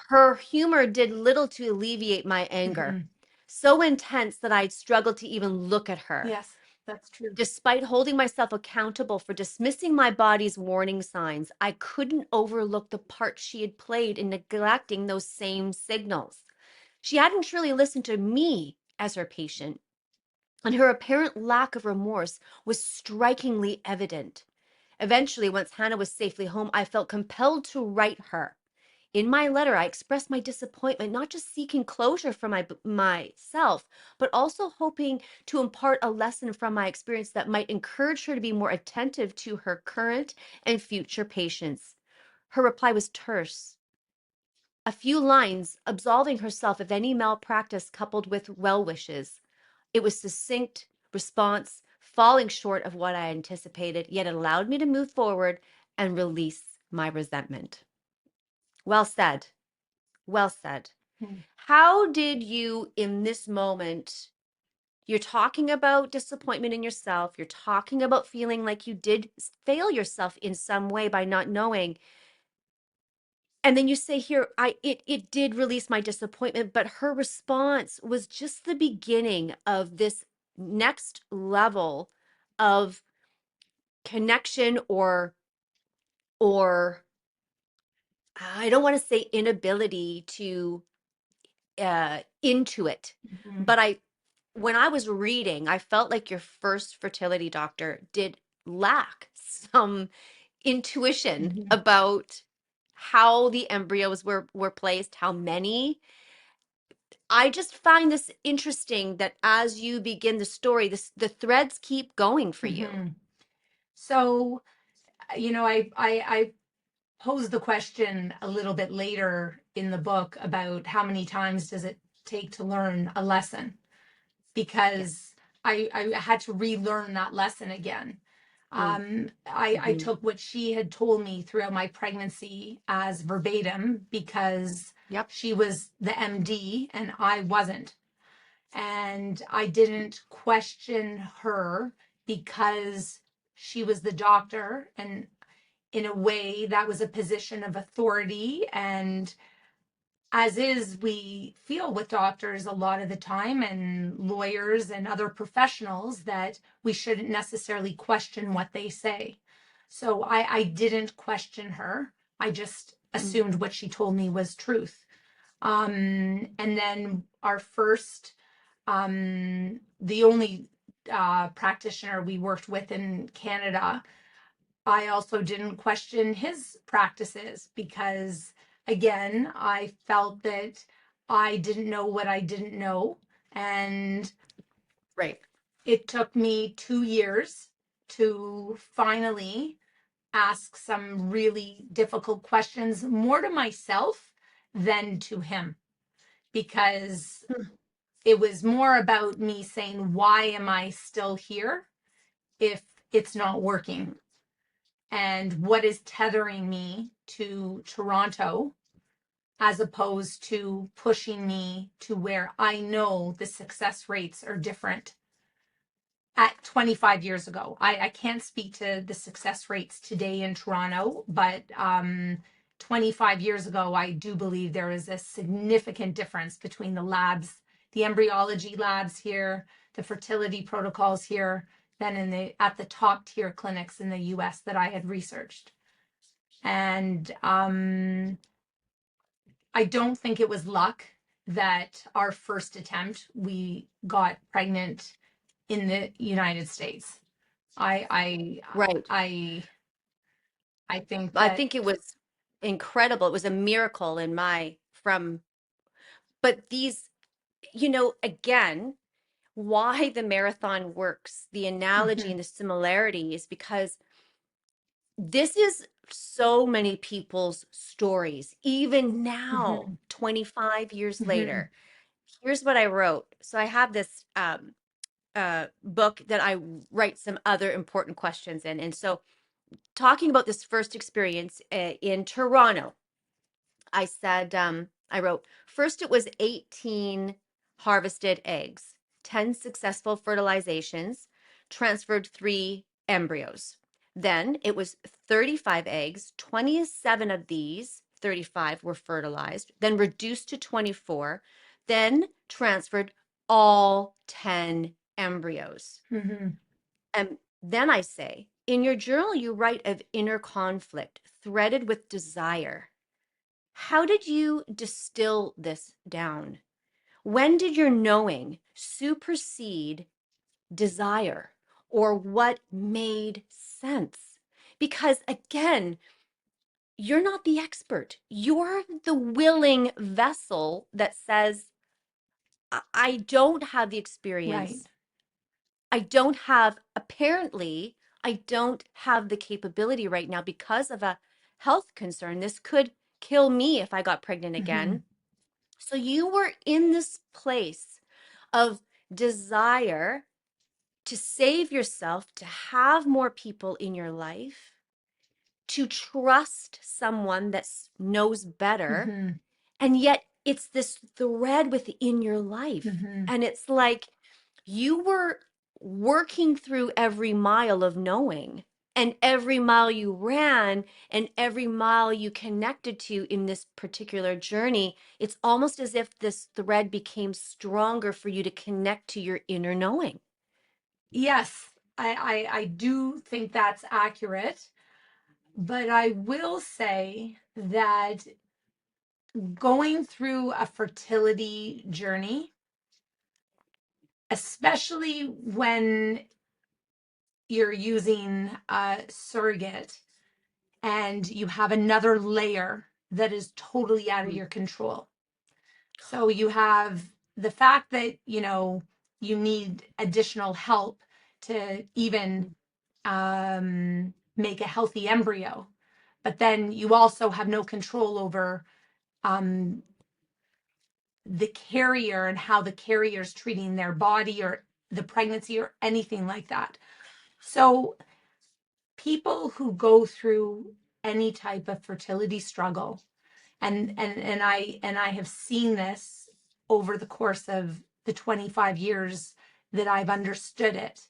S1: her humor did little to alleviate my anger.
S2: Hmm.
S1: So intense that I'd struggled to even look at her.
S2: Yes, that's true.
S1: Despite holding myself accountable for dismissing my body's warning signs, I couldn't overlook the part she had played in neglecting those same signals. She hadn't truly listened to me as her patient, and her apparent lack of remorse was strikingly evident. Eventually, once Hannah was safely home, I felt compelled to write her. In my letter, I expressed my disappointment, not just seeking closure for myself, but also hoping to impart a lesson from my experience that might encourage her to be more attentive to her current and future patients. Her reply was terse, a few lines absolving herself of any malpractice coupled with well wishes. It was succinct response, falling short of what I anticipated, yet it allowed me to move forward and release my resentment. Well said. Well said.
S2: Mm.
S1: How did you, in this moment, you're talking about disappointment in yourself, you're talking about feeling like you did fail yourself in some way by not knowing. And then you say here, it did release my disappointment, but her response was just the beginning of this next level of connection, or I don't want to say inability to intuit,
S2: Mhm.
S1: but I when I was reading, I felt like your first fertility doctor did lack some intuition
S2: Mhm.
S1: about how the embryos were placed, how many. I just find this interesting that as you begin the story, the threads keep going for you.
S2: Mhm. So, I posed the question a little bit later in the book about how many times does it take to learn a lesson,
S1: Yes.
S2: because I had to relearn that lesson again.
S1: Mm.
S2: I
S1: Hmm.
S2: took what she had told me throughout my pregnancy as verbatim because
S1: Yep.
S2: she was the MD and I wasn't. And I didn't question her because she was the doctor. And in a way, that was a position of authority. And as is, we feel with doctors a lot of the time and lawyers and other professionals that we shouldn't necessarily question what they say. So I didn't question her. I just
S1: Mm.
S2: assumed what she told me was truth. And then our first, the only practitioner we worked with in Canada, I also didn't question his practices because, again, I felt that I didn't know what I didn't know. And
S1: Right.
S2: it took me 2 years to finally ask some really difficult questions, more to myself than to him, because
S1: Mm.
S2: it was more about me saying, why am I still here if it's not working? And what is tethering me to Toronto as opposed to pushing me to where I know the success rates are different at 25 years ago. I can't speak to the success rates today in Toronto, but 25 years ago, I do believe there is a significant difference between the labs, the embryology labs here, the fertility protocols here, than in the at the top tier clinics in the US that I had researched. And I don't think it was luck that our first attempt we got pregnant in the United States. I I
S1: Right.
S2: I I think
S1: I
S2: that
S1: think it was incredible. It was a miracle in my from, but these, again, why the marathon works, the analogy
S2: mhm,
S1: and the similarity is because this is so many people's stories, even now,
S2: mhm,
S1: 25 years
S2: mhm,
S1: later. Here's what I wrote. So I have this book that I write some other important questions in. And so, talking about this first experience in Toronto, I said, I wrote, first it was 18 harvested eggs, 10 successful fertilizations, transferred 3 embryos. Then it was 35 eggs, 27 of these, 35 were fertilized, then reduced to 24, then transferred all 10 embryos.
S2: mhm.
S1: And then I say, in your journal, you write of inner conflict threaded with desire. How did you distill this down? When did your knowing supersede desire, or what made sense? Because again, you're not the expert. You're the willing vessel that says, I don't have the
S2: Right.
S1: experience. I don't have, apparently, I don't have the capability right now because of a health concern. This could kill me if I got pregnant
S2: Mhm,
S1: again. So you were in this place of desire to save yourself, to have more people in your life, to trust someone that knows better.
S2: mhm,
S1: And yet it's this thread within your life.
S2: mhm.
S1: And it's like you were working through every mile of knowing, and every mile you ran and every mile you connected to in this particular journey. It's almost as if this thread became stronger for you to connect to your inner knowing.
S2: Yes, I do think that's accurate, but I will say that going through a fertility journey, especially when you're using a surrogate and you have another layer that is totally out of
S1: Mm.
S2: your control. So you have the fact that, you need additional help to even make a healthy embryo. But then you also have no control over um, the carrier and how the carrier is treating their body or the pregnancy or anything like that. So people who go through any type of fertility struggle, and I have seen this over the course of the 25 years that I've understood it,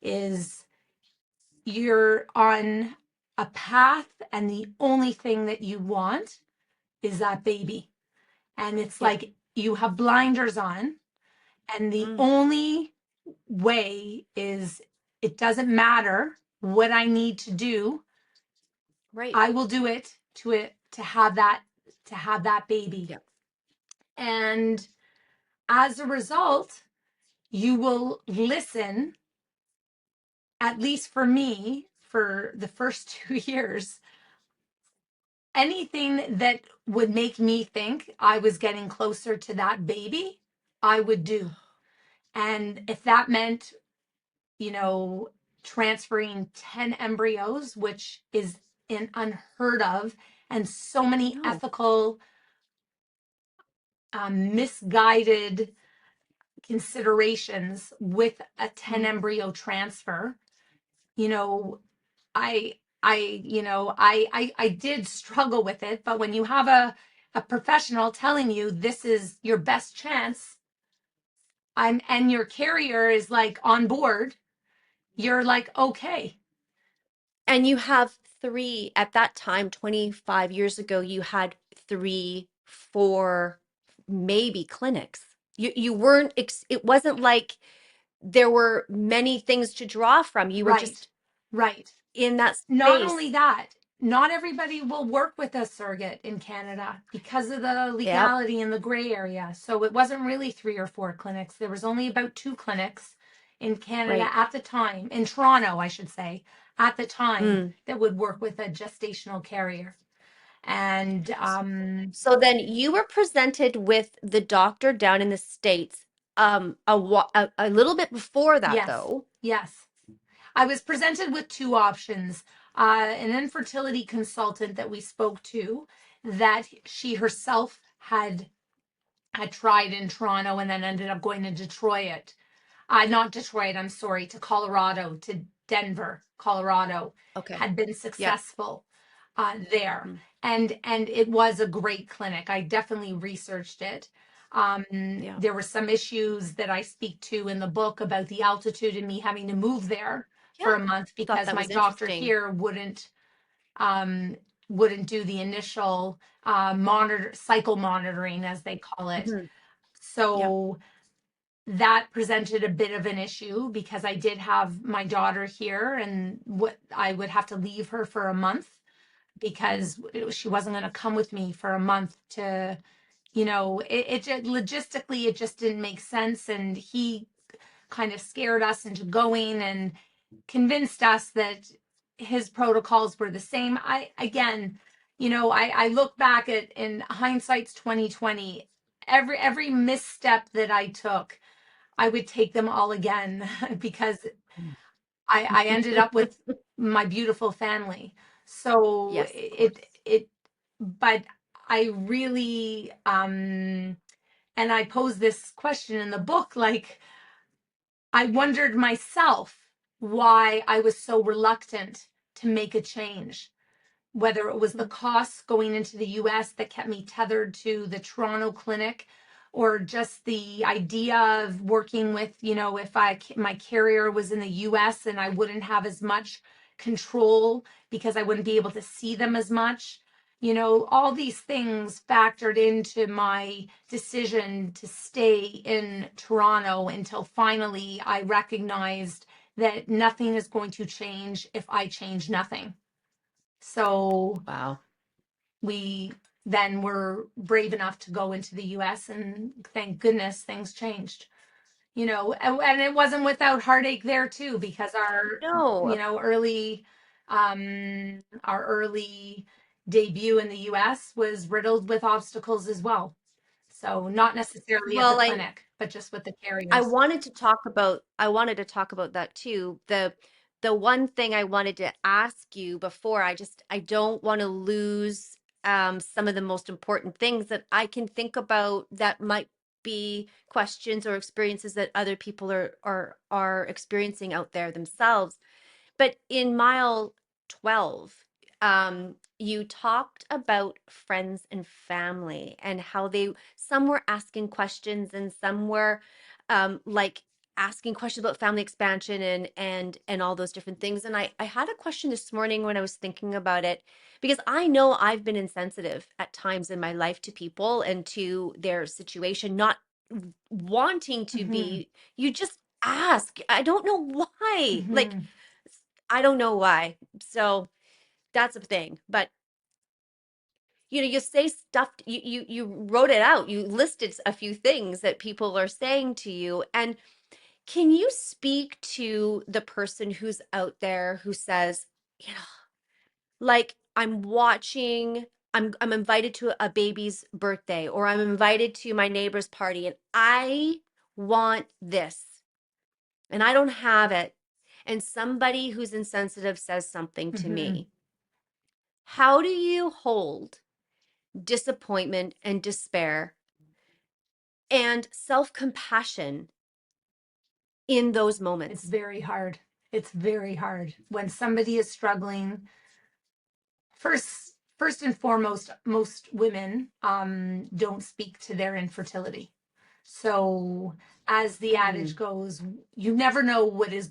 S2: is you're on a path and the only thing that you want is that baby. And it's
S1: Yep.
S2: like you have blinders on, and the
S1: Mm,
S2: only way is, it doesn't matter what I need to do,
S1: right.
S2: I will do it to have that baby.
S1: Yep.
S2: And as a result, you will listen, at least for me, for the first 2 years, anything that would make me think I was getting closer to that baby, I would do. And if that meant, you know, transferring 10 embryos, which is an unheard of, and so many
S1: No.
S2: ethical, misguided considerations with a 10
S1: Mm.
S2: embryo transfer, you know, I I did struggle with it, but when you have a professional telling you this is your best chance, and your carrier is like on board, you're like, okay.
S1: And you have three at that time, 25 years ago, you had three, four, maybe clinics. You weren't, it wasn't like there were many things to draw from. You were
S2: Right,
S1: just
S2: right.
S1: in that
S2: Not
S1: space.
S2: only that, not everybody will work with a surrogate in Canada because of the
S1: Yep.
S2: legality in the gray area. So it wasn't really 3 or 4 clinics. There was only about 2 clinics in Canada
S1: Right.
S2: at the time, in Toronto, I should say, at the time,
S1: Mm.
S2: that would work with a gestational carrier. And
S1: So then you were presented with the doctor down in the States, a little bit before that
S2: yes,
S1: though.
S2: yes. I was presented with two options. An infertility consultant that we spoke to, that she herself had tried in Toronto and then ended up going to Detroit. Not Detroit, I'm sorry, to Colorado, to Denver, Colorado,
S1: Okay.
S2: had been
S1: Yep.
S2: successful there.
S1: Mm.
S2: And it was a great clinic. I definitely researched it.
S1: Yeah.
S2: There were some issues that I speak to in the book about the altitude and me having to move there for
S1: Yeah.
S2: a month
S1: Thought
S2: because
S1: that
S2: my
S1: was
S2: doctor
S1: interesting.
S2: here um, wouldn't do the initial monitor cycle monitoring, as they call it.
S1: Hmm. Yep.
S2: So that presented a bit of an issue because I did have my daughter here, and what I would have to leave her for a month
S1: Mm.
S2: because she wasn't going to come with me for a month to, it just, logistically, it just didn't make sense. And he kind of scared us into going and convinced us that his protocols were the same. I again, I look back at, in hindsight's 2020, every misstep that I took, I would take them all again because I ended up with my beautiful family. So
S1: Yes, of course.
S2: but I really, and I pose this question in the book, like, I wondered myself why I was so reluctant to make a change, whether it was the
S1: Mm.
S2: costs going into the US that kept me tethered to the Toronto clinic, or just the idea of working with, if my carrier was in the US and I wouldn't have as much control because I wouldn't be able to see them as much. All these things factored into my decision to stay in Toronto until finally I recognized that nothing is going to change if I change nothing. So
S1: Wow.
S2: we then were brave enough to go into the US, and thank goodness things changed. And it wasn't without heartache there too, because
S1: No,
S2: our early debut in the US was riddled with obstacles as well. So not necessarily at the
S1: well,
S2: clinic, but just with the
S1: I
S2: carriers.
S1: wanted to talk about I wanted to talk about that too. The one thing I wanted to ask you before, I don't want to lose some of the most important things that I can think about that might be questions or experiences that other people are experiencing out there themselves. But in 12, you talked about friends and family and how some were asking questions and some were like asking questions about family expansion and all those different things. And I had a question this morning when I was thinking about it, because I know I've been insensitive at times in my life to people and to their situation, not wanting to
S2: Mm-hmm.
S1: be. You just ask. I don't know why. Like,
S2: Mm-hmm.
S1: I don't know why. So that's a thing. But you say stuff, you wrote it out. You listed a few things that people are saying to you. And can you speak to the person who's out there who says, you know, like I'm invited to a baby's birthday, or I'm invited to my neighbor's party and I want this and I don't have it. And somebody who's insensitive says something to
S2: Mm-hmm.
S1: me. How do you hold disappointment and despair and self-compassion in those
S2: It's
S1: moments?
S2: very hard. It's very hard when somebody is struggling. First and foremost, most women don't speak to their infertility. So, as the adage
S1: Mm,
S2: goes, you never know what is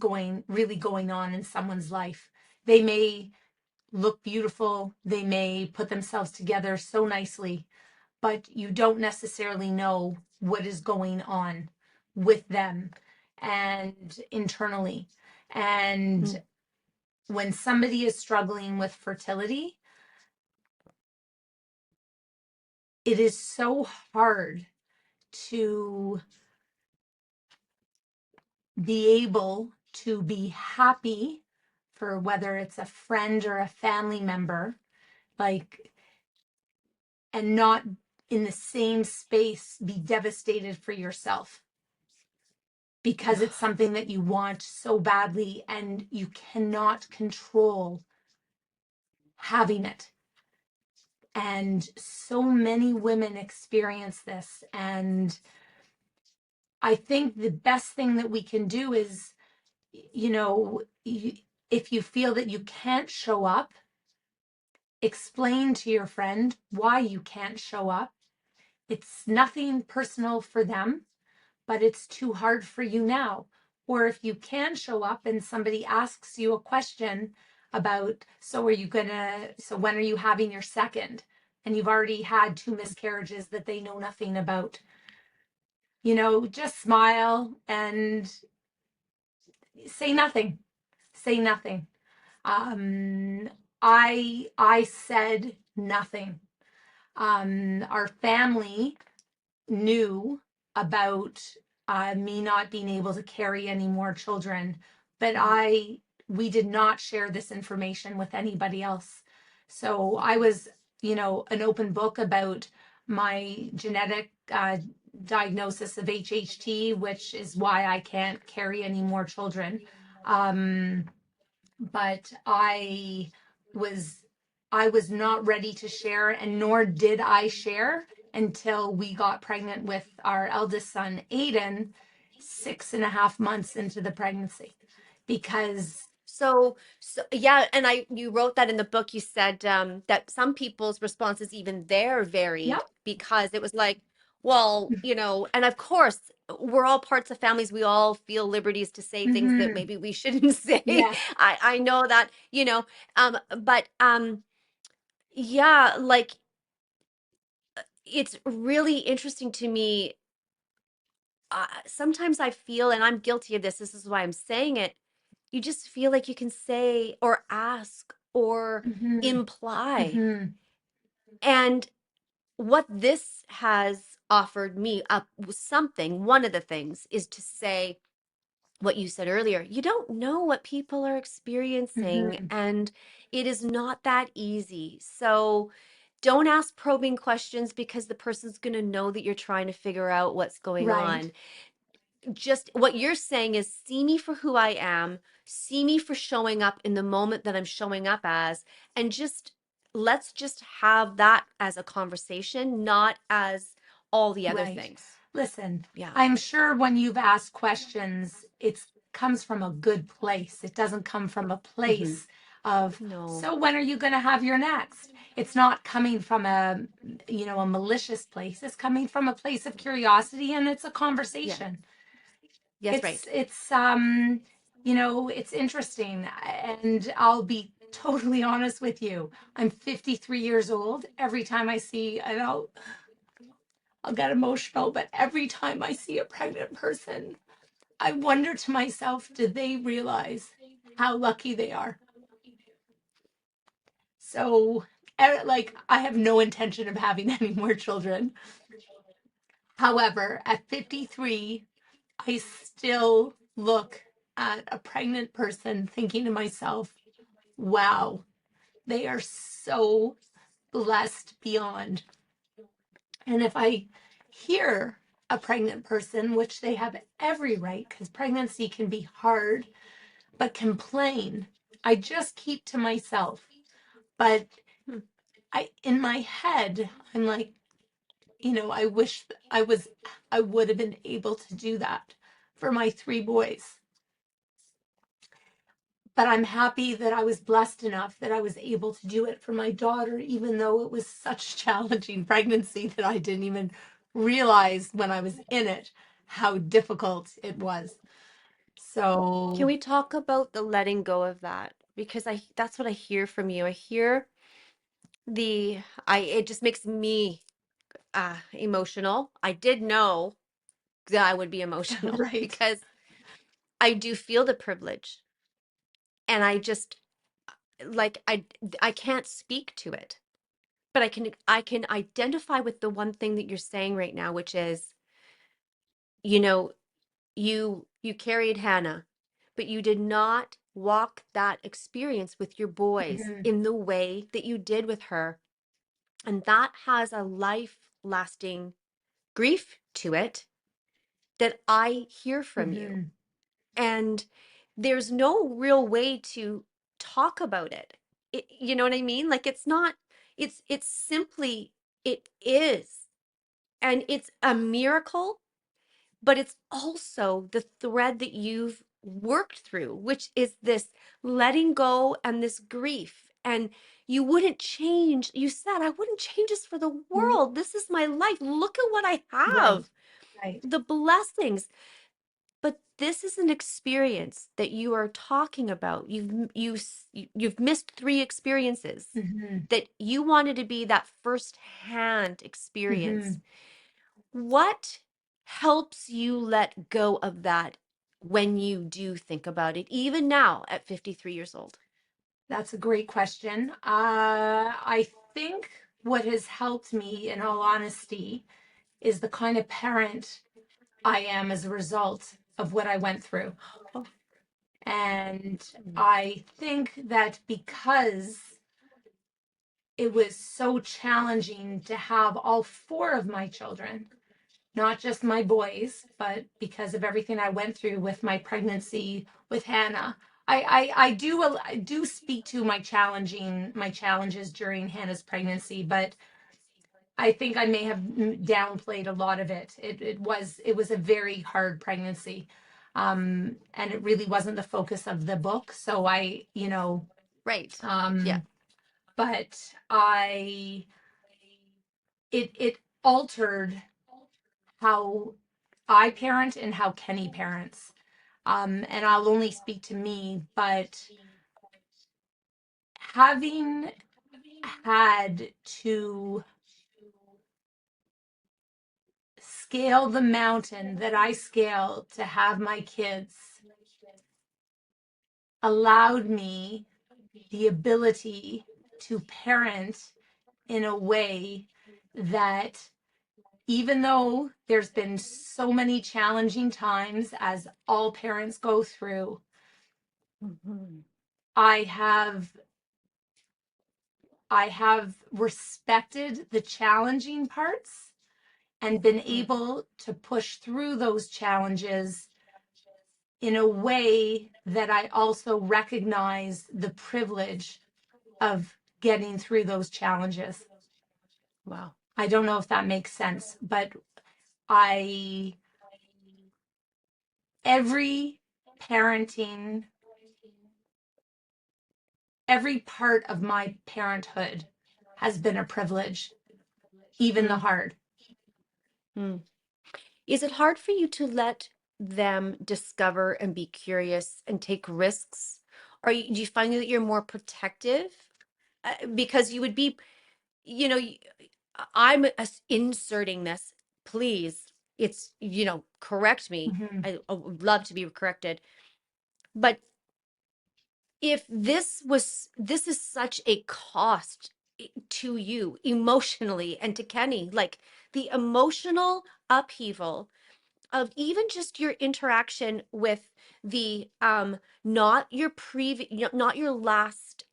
S2: really going on in someone's life. They may look beautiful, they may put themselves together so nicely, but you don't necessarily know what is going on with them and internally. And
S1: mm,
S2: when somebody is struggling with fertility, it is so hard to be able to be happy for whether it's a friend or a family member, like, and not in the same space be devastated for yourself because it's something that you want so badly and you cannot control having it. And so many women experience this. And I think the best thing that we can do is, you know, if you feel that you can't show up, explain to your friend why you can't show up. It's nothing personal for them, but it's too hard for you now. Or if you can show up and somebody asks you a question about, so when are you having your second? And you've already had two miscarriages that they know nothing about, just smile and say nothing. Say nothing. Um, I said nothing. Our family knew about me not being able to carry any more children, but we did not share this information with anybody else. So I was, an open book about my genetic diagnosis of HHT, which is why I can't carry any more children. Um, but was I was not ready to share, and nor did I share until we got pregnant with our eldest son, Aiden, 6.5 months into the pregnancy. Because,
S1: so yeah, and you wrote that in the book. You said that some people's responses even there varied
S2: yep,
S1: because it was like, well, and of course we're all parts of families. We all feel liberties to say things that
S2: mm-hmm,
S1: maybe we shouldn't say.
S2: yes,
S1: I know that, but yeah, like it's really interesting to me. Sometimes I feel, and I'm guilty of this. This is why I'm saying it. You just feel like you can say or ask or
S2: mm-hmm,
S1: imply.
S2: mm-hmm,
S1: And what this has offered me up something, one of the things is to say what you said earlier. You don't know what people are experiencing,
S2: mm-hmm.
S1: and it is not that easy. So don't ask probing questions because the person's going to know that you're trying to figure out what's going
S2: Right,
S1: on. Just what you're saying is see me for who I am, see me for showing up in the moment that I'm showing up as, and just let's just have that as a conversation, not as all the other
S2: right.
S1: things.
S2: Listen,
S1: Yeah.
S2: I'm sure when you've asked questions, it comes from a good place. It doesn't come from a
S1: Hmm.
S2: place of,
S1: No.
S2: so when are you going to have your next? It's not coming from a, a malicious place. It's coming from a place of curiosity, and it's a
S1: Yeah.
S2: conversation.
S1: Yes,
S2: it's
S1: right.
S2: it's um it's interesting, and I'll be totally honest with you. I'm 53 years old. Every time I see, and I'll get emotional, but every time I see a pregnant person, I wonder to myself, do they realize how lucky they are? So, like, I have no intention of having any more children. However, at 53, I still look at a pregnant person thinking to myself, wow, they are so blessed beyond. And if I hear a pregnant person, which they have every right, because pregnancy can be hard, but complain, I just keep to myself. But
S1: Hmm.
S2: in my head, I'm like, I wish I would have been able to do that for my three boys. But I'm happy that I was blessed enough that I was able to do it for my daughter, even though it was such a challenging pregnancy that I didn't even realize when I was in it how difficult it was.
S1: Can
S2: So,
S1: we talk about the letting go of that? Because that's what I hear from you. I hear the I it just makes me emotional. I did know that I would be emotional
S2: right.
S1: because I do feel the privilege, and I just like I can't speak to it, but I can identify with the one thing that you're saying right now, which is, you know, you carried Hannah, but you did not walk that experience with your boys
S2: Mm-hmm.
S1: in the way that you did with her. And that has a life lasting grief to it that I hear from you.
S2: Mm-hmm.
S1: And there's no real way to talk about it. You know what I mean? Like it's not, it's simply, it is. And it's a miracle, but it's also the thread that you've worked through, which is this letting go and this grief. And you wouldn't change, you said, I wouldn't change this for the world. This is my life. Look at what I
S2: Right.
S1: have,
S2: Right.
S1: the blessings. But this is an experience that you are talking about. You've missed three experiences
S2: Mm-hmm.
S1: that you wanted to be that first-hand
S2: Mm-hmm.
S1: experience. What helps you let go of that when you do think about it, even now at 53 years old?
S2: That's a great question. I think what has helped me, in all honesty, is the kind of parent I am as a result of what I went through.
S1: Oh,
S2: And
S1: mm,
S2: I think that because it was so challenging to have all four of my children, not just my boys, but because of everything I went through with my pregnancy with Hannah. I do speak to my challenges during Hannah's pregnancy, but I think I may have downplayed a lot of it. It was a very hard pregnancy, and it really wasn't the focus of the book. So
S1: right. Yeah.
S2: um, but I it altered how I parent and how Kenny parents. And I'll only speak to me, but having had to scale the mountain that I scaled to have my kids allowed me the ability to parent in a way that, even though there's been so many challenging times as all parents go through,
S1: Mhm.
S2: I have I have respected the challenging parts and been
S1: Mm.
S2: able to push through those challenges in a way that I also recognize the privilege of getting through those challenges.
S1: Wow.
S2: I don't know if that makes sense, but I, every parenting every part of my parenthood has been a privilege, even the
S1: Mm,
S2: hard.
S1: mm. Is it hard for you to let them discover and be curious and take risks? Or do you find that you're more protective? Because you would be, you know, I'm inserting this. Please, it's, correct me.
S2: Mhm,
S1: I would love to be corrected. But if this is such a cost to you emotionally and to Kenny, like the emotional upheaval of even just your interaction with the not your previous, not your last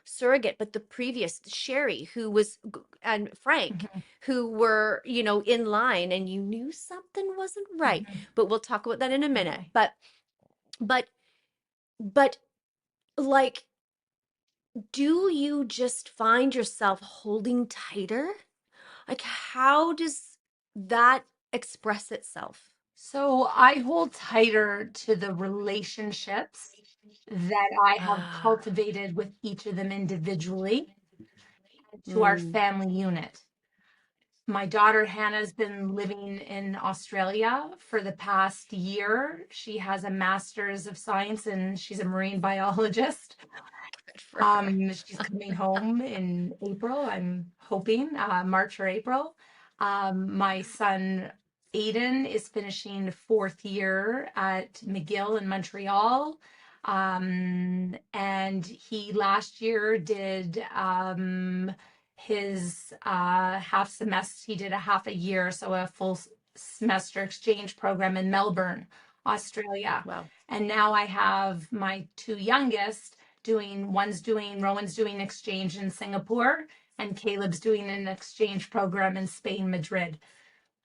S1: surrogate, but the previous Sherry, who was, and Frank,
S2: mhm,
S1: who were, in line, and you knew something wasn't right.
S2: mhm.
S1: But we'll talk about that in a minute.
S2: Okay.
S1: But but like, do you just find yourself holding tighter? Like, how does that express itself?
S2: So I hold tighter to the relationships that I have
S1: Ah,
S2: cultivated with each of them individually and to our
S1: mm,
S2: family unit. My daughter Hannah's been living in Australia for the past year. She has a master's of science and she's a marine biologist.
S1: good for her.
S2: She's coming home in April, I'm hoping, March or April. My son Aiden is finishing fourth year at McGill in Montreal. And he last year did his half semester, he did a half a year, so a full semester exchange program in Melbourne, Australia.
S1: Wow.
S2: And now I have my two youngest Rowan's doing exchange in Singapore, and Caleb's doing an exchange program in Spain, Madrid.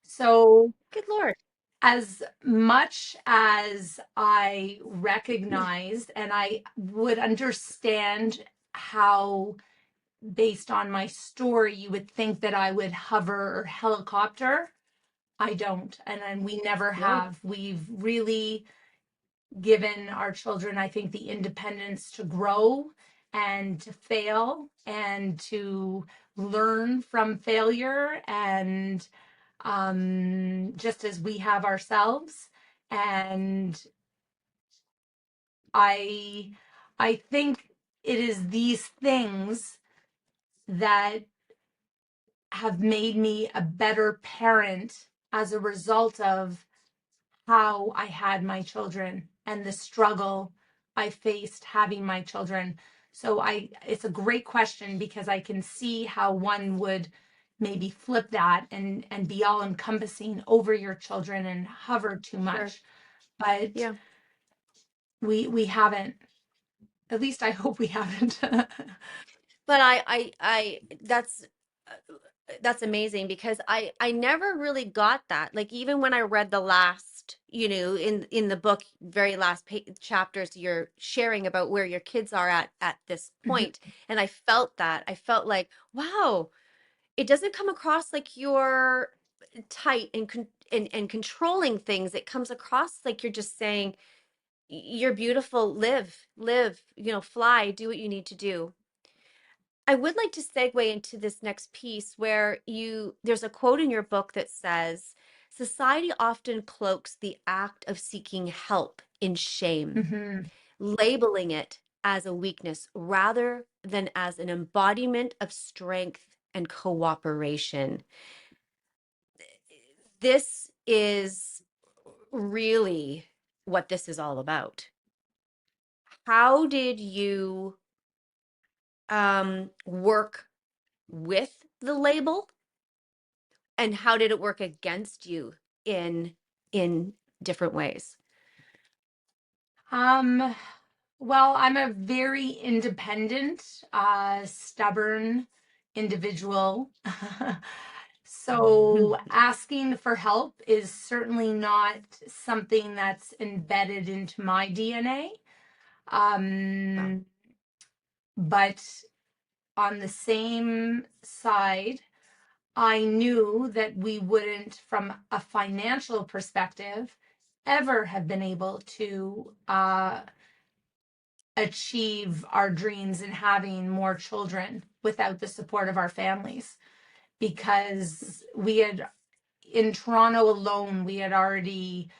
S2: So,
S1: Good Lord.
S2: as much as I recognized and I would understand how, based on my story, you would think that I would hover or helicopter, I don't. And we never
S1: No,
S2: have. We've really given our children, I think, the independence to grow and to fail and to learn from failure, and just as we have ourselves. And I I think it is these things that have made me a better parent as a result of how I had my children and the struggle I faced having my children. So it's a great question because I can see how one would maybe flip that and be all encompassing over your children and hover too
S1: sure.
S2: much. But
S1: Yeah.
S2: we haven't. At least I hope we haven't.
S1: But that's amazing because I never really got that. Like, even when I read the last, in the book, very last chapters, you're sharing about where your kids are at this point, and I felt that. I felt like, wow, it doesn't come across like you're tight and controlling things. It comes across like you're just saying, you're beautiful, live, fly, do what you need to do. I would like to segue into this next piece where there's a quote in your book that says, society often cloaks the act of seeking help in shame,
S2: Mhm.
S1: labeling it as a weakness rather than as an embodiment of strength and cooperation. This is really what this is all about. How did you work with the label, and how did it work against you in in different ways?
S2: Um, well, I'm a very independent, stubborn individual. So asking for help is certainly not something that's embedded into my DNA.
S1: Wow.
S2: Um, but on the same side, I knew that we wouldn't, from a financial perspective, ever have been able to achieve our dreams in having more children without the support of our families, because we had, in Toronto alone, we had already,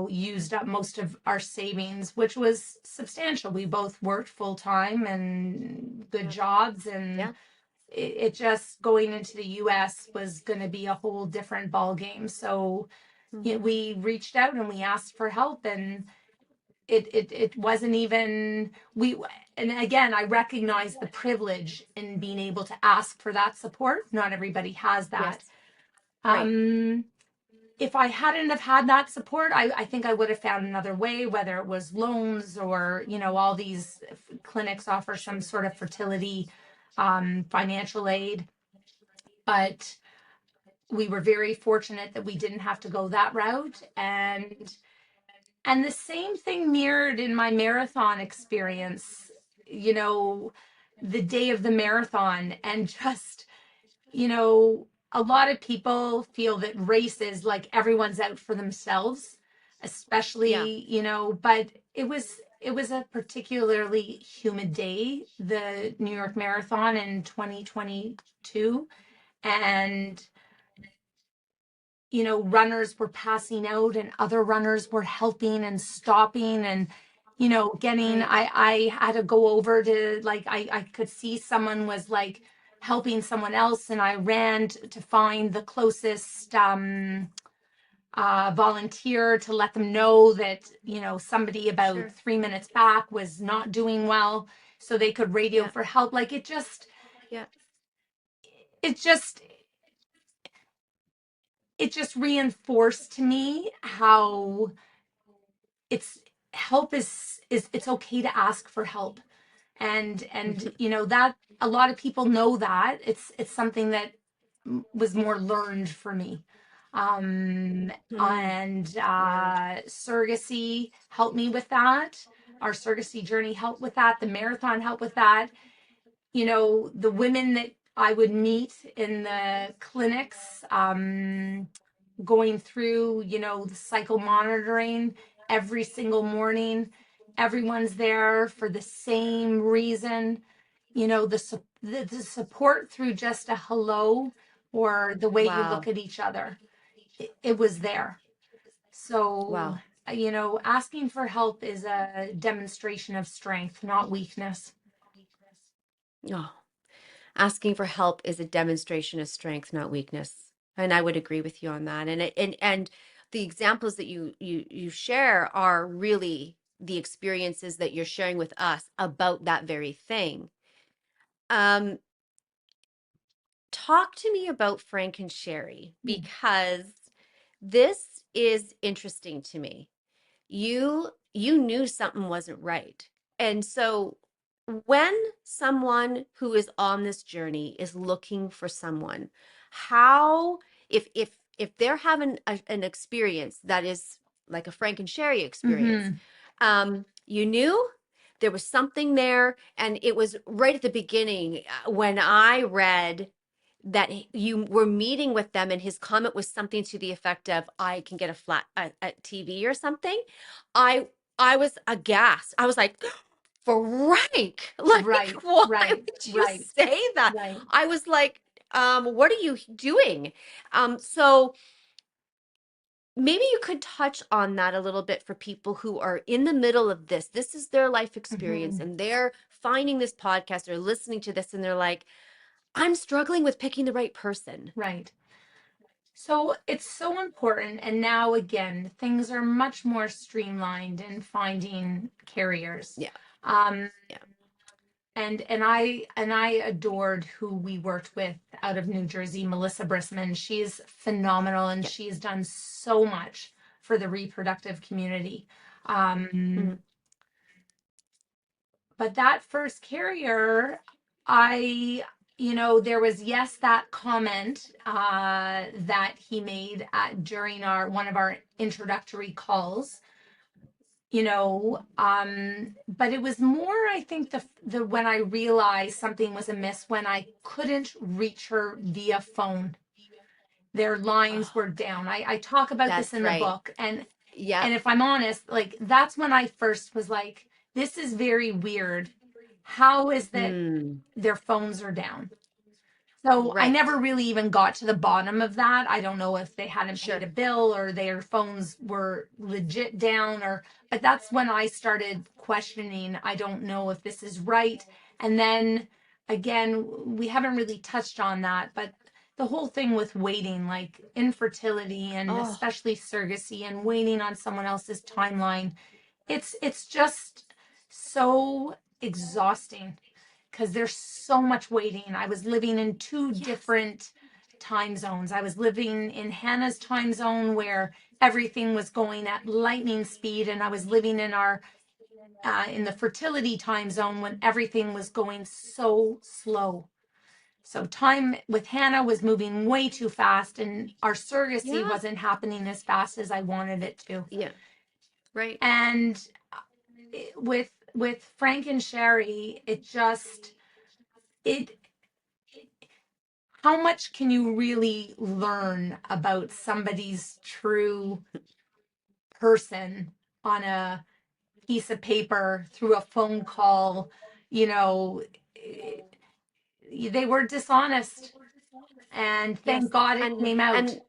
S2: used up most of our savings, which was substantial. We both worked full time and good
S1: Yeah.
S2: jobs, and
S1: Yeah.
S2: it just, going into the US was going to be a whole different ball game. So
S1: Mm-hmm.
S2: we reached out and we asked for help, and it wasn't even, we, and again, I recognize the privilege in being able to ask for that support. Not everybody has that.
S1: Yes. Right.
S2: um if I hadn't have had that support, I think I would have found another way, whether it was loans or, all these clinics offer some sort of fertility financial aid. But we were very fortunate that we didn't have to go that route. And the same thing mirrored in my marathon experience, you know, the day of the marathon. And just, a lot of people feel that races, like, everyone's out for themselves,
S1: Yeah.
S2: especially, but it was a particularly humid day, the New York Marathon in 2022. And runners were passing out and other runners were helping and stopping, and getting,
S1: Right.
S2: I had to go over to, like, I could see someone was like helping someone else, and I ran to find the closest volunteer to let them know that somebody about
S1: Sure.
S2: 3 minutes back was not doing well, so they could radio
S1: Yeah.
S2: for help. Like,
S1: Yeah.
S2: it just it just reinforced to me how it's help is it's okay to ask for help. And that a lot of people know that it's something that was more learned for me.
S1: Mm.
S2: And
S1: Yeah.
S2: surrogacy helped me with that. Our surrogacy journey helped with that. The marathon helped with that. The women that I would meet in the clinics, going through, the cycle monitoring every single morning. Everyone's there for the same reason. The support through just a hello or the way you look
S1: Wow.
S2: at each other, it was there. So,
S1: Wow.
S2: asking for help is a demonstration of strength, not weakness.
S1: Oh, asking for help is a demonstration of strength, not weakness. And I would agree with you on that. And the examples that you share are really the experiences that you're sharing with us about that very thing. Um, Talk to me about Frank and Sherry, because this is interesting to me. You knew something wasn't right. And so when someone who is on this journey is looking for someone, how, if they're having an experience that is like a Frank and Sherry experience,
S2: Mm-hmm.
S1: you knew there was something there, and it was right at the beginning, when I read that you were meeting with them, and his comment was something to the effect of, I can get a TV or something. I i was aghast. I was like, Frank, like,
S2: Right,
S1: why
S2: right,
S1: would you
S2: right,
S1: say that?
S2: right.
S1: I was like, what are you doing? So maybe you could touch on that a little bit for people who are in the middle of this. This is their life experience,
S2: Mm-hmm.
S1: and they're finding this podcast or listening to this, and they're like, I'm struggling with picking the right person.
S2: Right. So it's so important. And now, again, things are much more streamlined in finding carriers.
S1: Yeah.
S2: Um,
S1: Yeah.
S2: and I adored who we worked with out of New Jersey, Melissa Brissman. She's phenomenal, and
S1: Yeah.
S2: she's done so much for the reproductive community. Um,
S1: Mhm.
S2: but that first carrier, I, there was, yes, that comment that he made during one of our introductory calls, but it was more, I think, the when I realized something was amiss, when I couldn't reach her via phone. Their lines
S1: Oh,
S2: were down. I talk about this
S1: that's
S2: in the
S1: right.
S2: book. And
S1: Yep.
S2: if I'm honest, like, that's when I first was like, this is very weird. How is that
S1: Hmm.
S2: their phones are down? So I
S1: Right.
S2: never really even got to the bottom of that. I don't know if they hadn't paid
S1: Sure.
S2: a bill or their phones were legit down, or but that's when I started questioning. I don't know if this is right. And then again, we haven't really touched on that, but the whole thing with waiting, like infertility and
S1: Oh,
S2: especially surrogacy and waiting on someone else's timeline, it's just so exhausting because there's so much waiting. I was living in two
S1: yes.
S2: different time zones. I was living in Hannah's time zone where everything was going at lightning speed, and I was living in our in the fertility time zone when everything was going so slow. So time with Hannah was moving way too fast, and our surrogacy
S1: Yeah.
S2: wasn't happening as fast as I wanted it to.
S1: Yeah. Right.
S2: And with Frank and Sherry, it just it how much can you really learn about somebody's true person on a piece of paper through a phone call? You know, eh, they were dishonest, and
S1: Yes.
S2: thank God it
S1: And
S2: came out.
S1: and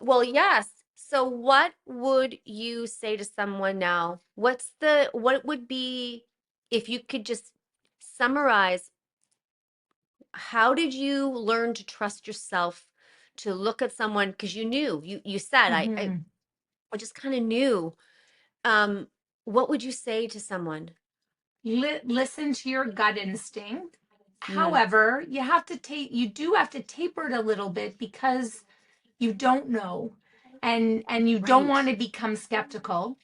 S1: well, yes. So what would you say to someone now? What would be, if you could just summarize, how did you learn to trust yourself to look at someone, because you knew, you said,
S2: Mhm.
S1: I just kind of knew. Um, what would you say to someone?
S2: Listen to your gut instinct.
S1: Mm,
S2: However, you do have to taper it a little bit because you don't know, and you don't
S1: right.
S2: want to become skeptical.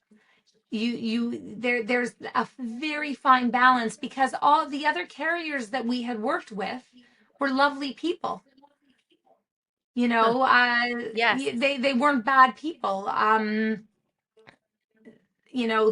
S2: There's a very fine balance because all the other carriers that we had worked with were lovely people.
S1: Huh. Yes.
S2: They weren't bad people.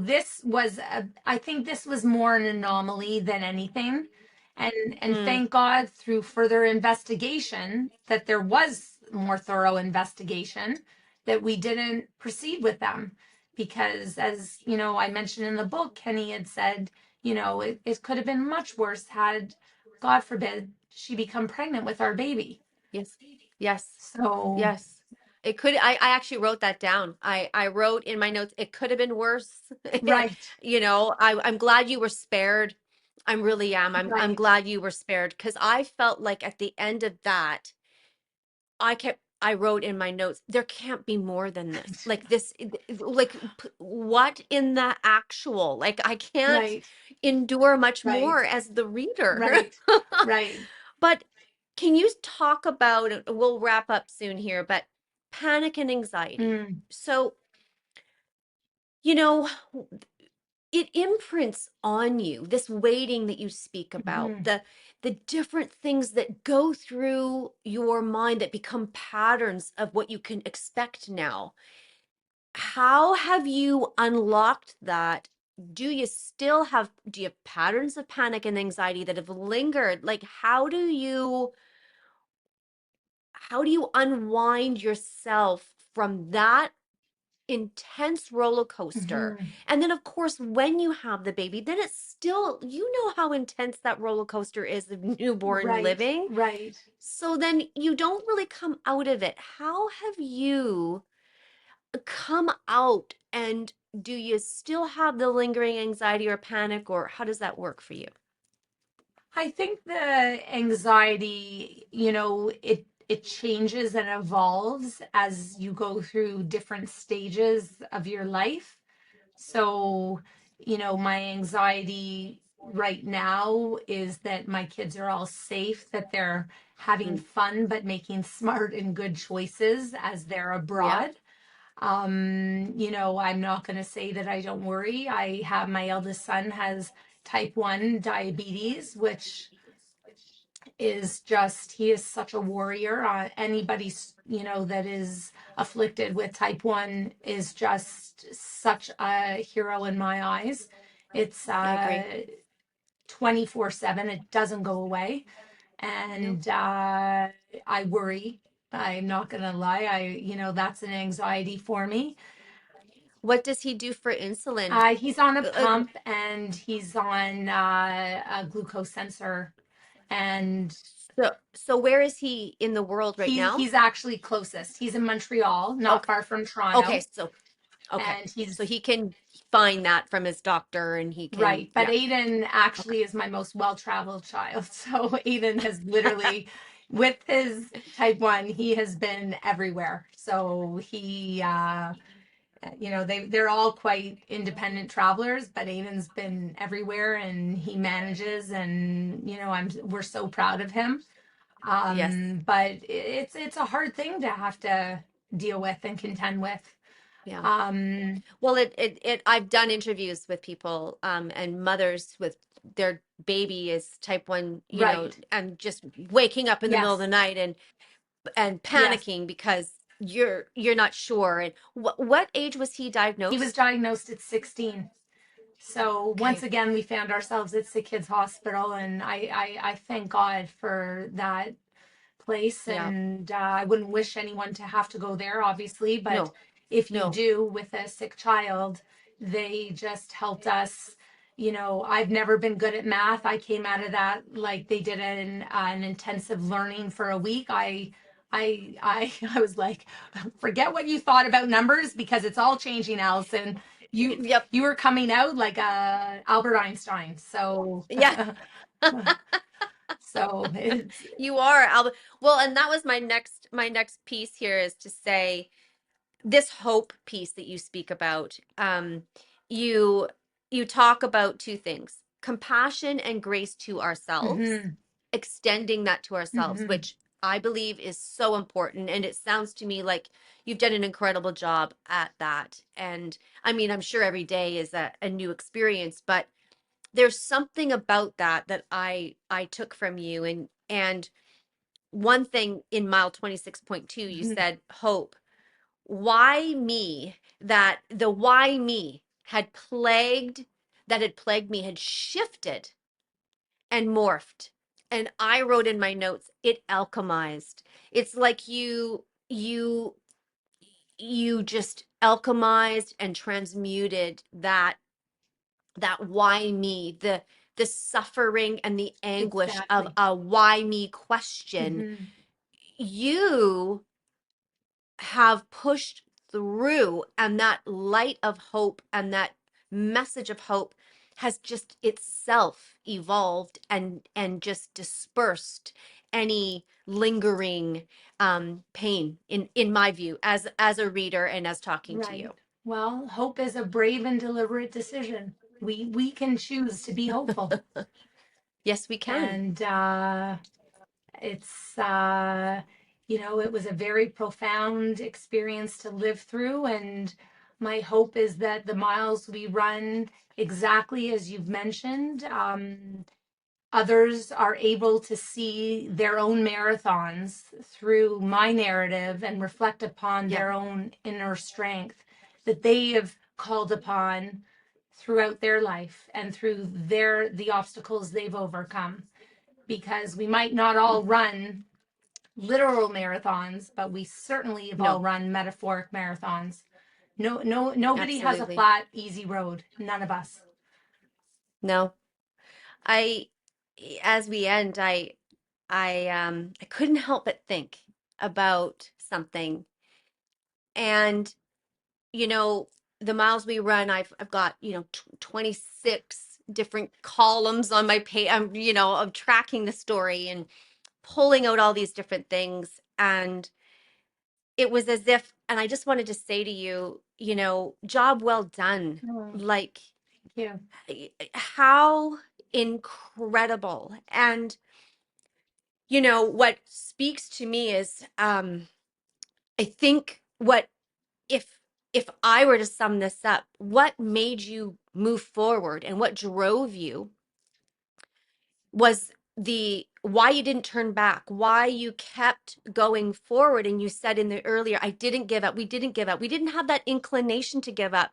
S2: This was I think this was more an anomaly than anything. And
S1: Mm,
S2: thank God through further investigation that there was more thorough investigation that we didn't proceed with them. Because as I mentioned in the book, Kenny had said, it could have been much worse had, God forbid, she become pregnant with our baby.
S1: yes. Yes.
S2: So,
S1: Yes. It could, I actually wrote that down. I wrote in my notes, it could have been worse.
S2: right,
S1: I'm glad you were spared. I really am. I'm
S2: right,
S1: glad you were spared, because I felt like at the end of that, I wrote in my notes, there can't be more than this. Like this, like what in the actual, like I can't
S2: right,
S1: endure much
S2: right,
S1: more as the reader.
S2: right, right.
S1: But can you talk about, we'll wrap up soon here, but panic and anxiety.
S2: Mm,
S1: So, you know, it imprints on you, this waiting that you speak about,
S2: mhm.
S1: the different things that go through your mind that become patterns of what you can expect now. How have you unlocked that? Do you have patterns of panic and anxiety that have lingered? Like, how do you unwind yourself from that intense roller coaster?
S2: Mhm.
S1: And then, of course, when you have the baby, then it's still, you know how intense that roller coaster is of newborn
S2: Right,
S1: living.
S2: right.
S1: So then you don't really come out of it. How have you come out, and do you still have the lingering anxiety or panic, or how does that work for you?
S2: I think the anxiety, it changes and evolves as you go through different stages of your life. So, my anxiety right now is that my kids are all safe, that they're having
S1: Mm,
S2: fun, but making smart and good choices as they're
S1: yeah,
S2: abroad. I'm not going to say that I don't worry. My eldest son has type 1 diabetes, which is just, he is such a warrior. Anybody, that is afflicted with type 1 is just such a hero in my eyes. It's
S1: I agree.
S2: 24/7, it doesn't go away.
S1: No.
S2: And I worry. I'm not going to lie. That's an anxiety for me.
S1: What does he do for insulin?
S2: He's on a
S1: Like,
S2: pump and he's on a glucose sensor, and
S1: so where is he in the world right now?
S2: he's actually closest. He's in Montreal, not
S1: Okay.
S2: far from
S1: Okay,
S2: Toronto,
S1: so okay.
S2: and
S1: So
S2: he's
S1: he can find that from his doctor and he can,
S2: right. But
S1: yeah.
S2: Aiden
S1: Okay.
S2: actually is my most well-traveled child. So Aiden has literally, with his type 1, he has been everywhere. So he they're all quite independent travelers, but Aiden's been everywhere and he manages, and we're so proud of him.
S1: Yes.
S2: But it's a hard thing to have to deal with and contend with.
S1: Yeah.
S2: Um,
S1: Well, I've done interviews with people, and mothers with their baby is type one,
S2: right.
S1: and just waking up in the middle of
S2: Yes.
S1: the night and
S2: Yes.
S1: panicking because you're not sure. And what age was he
S2: He was
S1: diagnosed?
S2: diagnosed at 16. So once
S1: Okay.
S2: again, we found ourselves at Sick Kids Hospital, and I thank God for that place.
S1: Yeah.
S2: And I wouldn't wish anyone to have to go there, obviously, but
S1: No.
S2: if you
S1: No.
S2: do with a sick child, they just helped us. I've never been good at math. I came out of that like they did an intensive learning for a week. I was like, forget what you thought about numbers because it's all changing, Allison. You
S1: Yep.
S2: you were coming out like Albert Einstein. So
S1: Yeah.
S2: so it's
S1: You are, Albert. Well, and that was my next piece here is to say this hope piece that you speak about. You you talk about two things: compassion and grace to ourselves,
S2: mhm,
S1: extending that to ourselves,
S2: mhm.
S1: which I believe is so important. And it sounds to me like you've done an incredible job at that. And I mean, I'm sure every day is a new experience, but there's something about that that I took from you. And one thing in mile 26.2, you
S2: Mhm.
S1: said hope. Why me? That the why me had plagued me had shifted and morphed. And I wrote in my notes, it alchemized. It's like you just alchemized and transmuted that why me, the suffering and the anguish of
S2: Exactly.
S1: a why me question.
S2: Mhm.
S1: You have pushed through, and that light of hope and that message of hope has just itself evolved and just dispersed any lingering pain, in my view, as a reader and as talking to
S2: Right.
S1: you.
S2: Well, hope is a brave and deliberate decision. We can choose to be hopeful.
S1: Yes, we can.
S2: And it's it was a very profound experience to live through, and my hope is that the miles we run, exactly as you've mentioned, others are able to see their own marathons through my narrative and reflect upon
S1: Yeah.
S2: their own inner strength that they have called upon throughout their life and through the obstacles they've overcome, because we might not all run literal marathons, but we certainly have all
S1: No,
S2: run metaphoric marathons. Nobody has a
S1: absolutely.
S2: flat easy road, none of us.
S1: No. I As we end, I couldn't help but think about something. And you know, the miles we run, I've got, 26 different columns on my page. I'm, of tracking the story and pulling out all these different things. And it was as if, and I just wanted to say to you, job well done.
S2: Oh,
S1: Like,
S2: thank you.
S1: how incredible. And what speaks to me is, I think if I were to sum this up, what made you move forward and what drove you was the why you didn't turn back, why you kept going forward. And you said in the earlier, I didn't give up. We didn't give up. We didn't have that inclination to give up,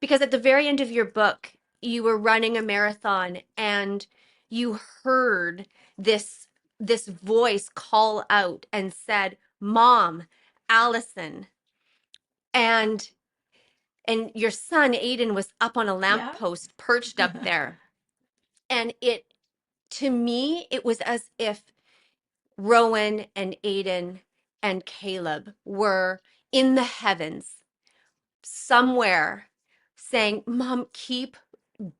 S1: because at the very end of your book, you were running a marathon and you heard this voice call out and said, Mom, Allison. And and your son Aiden was up on a
S2: Yeah.
S1: lamppost perched up there. And it, to me, it was as if Rowan and Aiden and Caleb were in the heavens somewhere saying, Mom, keep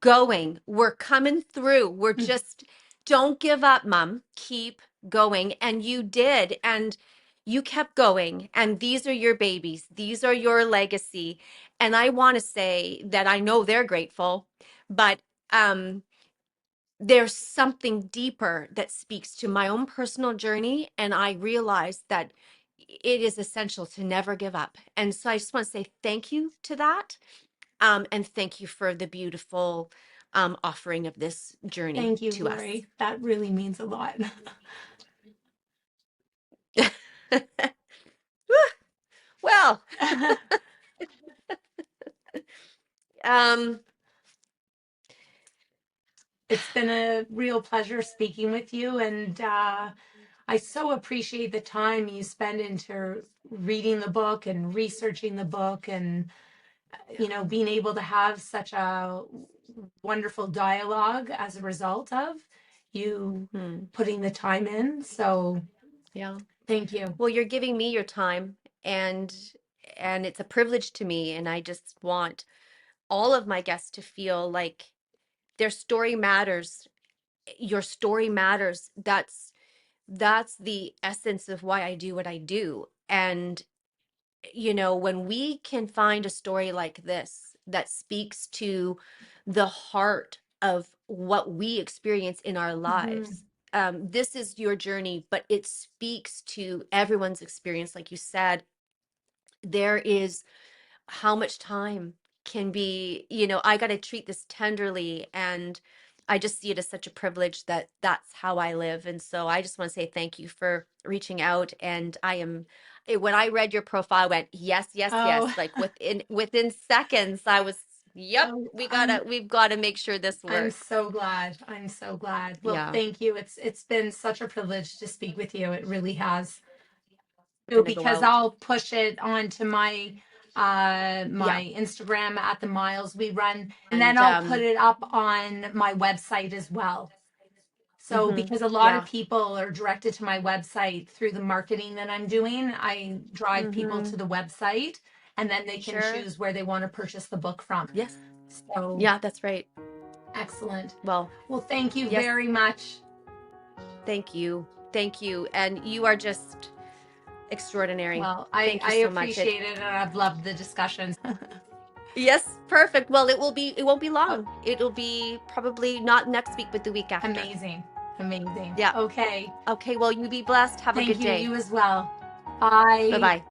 S1: going. We're coming through. We're just, don't give up, Mom. Keep going. And you did. And you kept going. And these are your babies. These are your legacy. And I want to say that I know they're grateful, but there's something deeper that speaks to my own personal journey. And I realized that it is essential to never give up. And so I just want to say thank you to that. And thank you for the beautiful offering of this journey
S2: Thank you,
S1: to us.
S2: Lori. That really means a lot.
S1: Well, um,
S2: It's been a real pleasure speaking with you, and I so appreciate the time you spend into reading the book and researching the book, and being able to have such a wonderful dialogue as a result of you putting the time in. So
S1: yeah.
S2: thank you.
S1: Well, you're giving me your time, and it's a privilege to me, and I just want all of my guests to feel like their story matters. Your story matters. That's the essence of why I do what I do. And when we can find a story like this that speaks to the heart of what we experience in our
S2: Mm-hmm.
S1: lives, this is your journey, but it speaks to everyone's experience. Like you said, there is how much time can be, I got to treat this tenderly. And I just see it as such a privilege that that's how I live. And so I just want to say thank you for reaching out. And when I read your profile, I went, yes, yes, yes.
S2: Oh,
S1: Like within seconds, I was, yep,
S2: oh,
S1: we've got to make sure this
S2: I'm
S1: works.
S2: so glad. I'm so glad. Well,
S1: Yeah.
S2: thank you. It's been such a privilege to speak with you. It really has.
S1: Going to go
S2: Because
S1: out.
S2: I'll push it onto my
S1: Yeah.
S2: my Instagram at the miles we run, and then
S1: And,
S2: I'll put it up on my website as well. So because a lot of
S1: yeah.
S2: people are directed to my website through the marketing that I'm doing, I drive people to the website, and then they can
S1: Sure.
S2: choose where they want to purchase the book from.
S1: Yes.
S2: So
S1: Yeah, that's right.
S2: excellent.
S1: Well,
S2: Well, thank you
S1: yes.
S2: very much.
S1: Thank you. Thank you. And you are just extraordinary.
S2: Well,
S1: Thank you
S2: I
S1: so much.
S2: appreciate it, and I've loved the discussions.
S1: Yes, perfect. Well, it won't be
S2: Oh,
S1: long. It'll be probably not next week, but the week after.
S2: amazing. Amazing.
S1: Yeah.
S2: Okay.
S1: Okay. Well, you be blessed. Have a
S2: Thank
S1: good
S2: you.
S1: day.
S2: You as well. Bye.
S1: Bye-bye.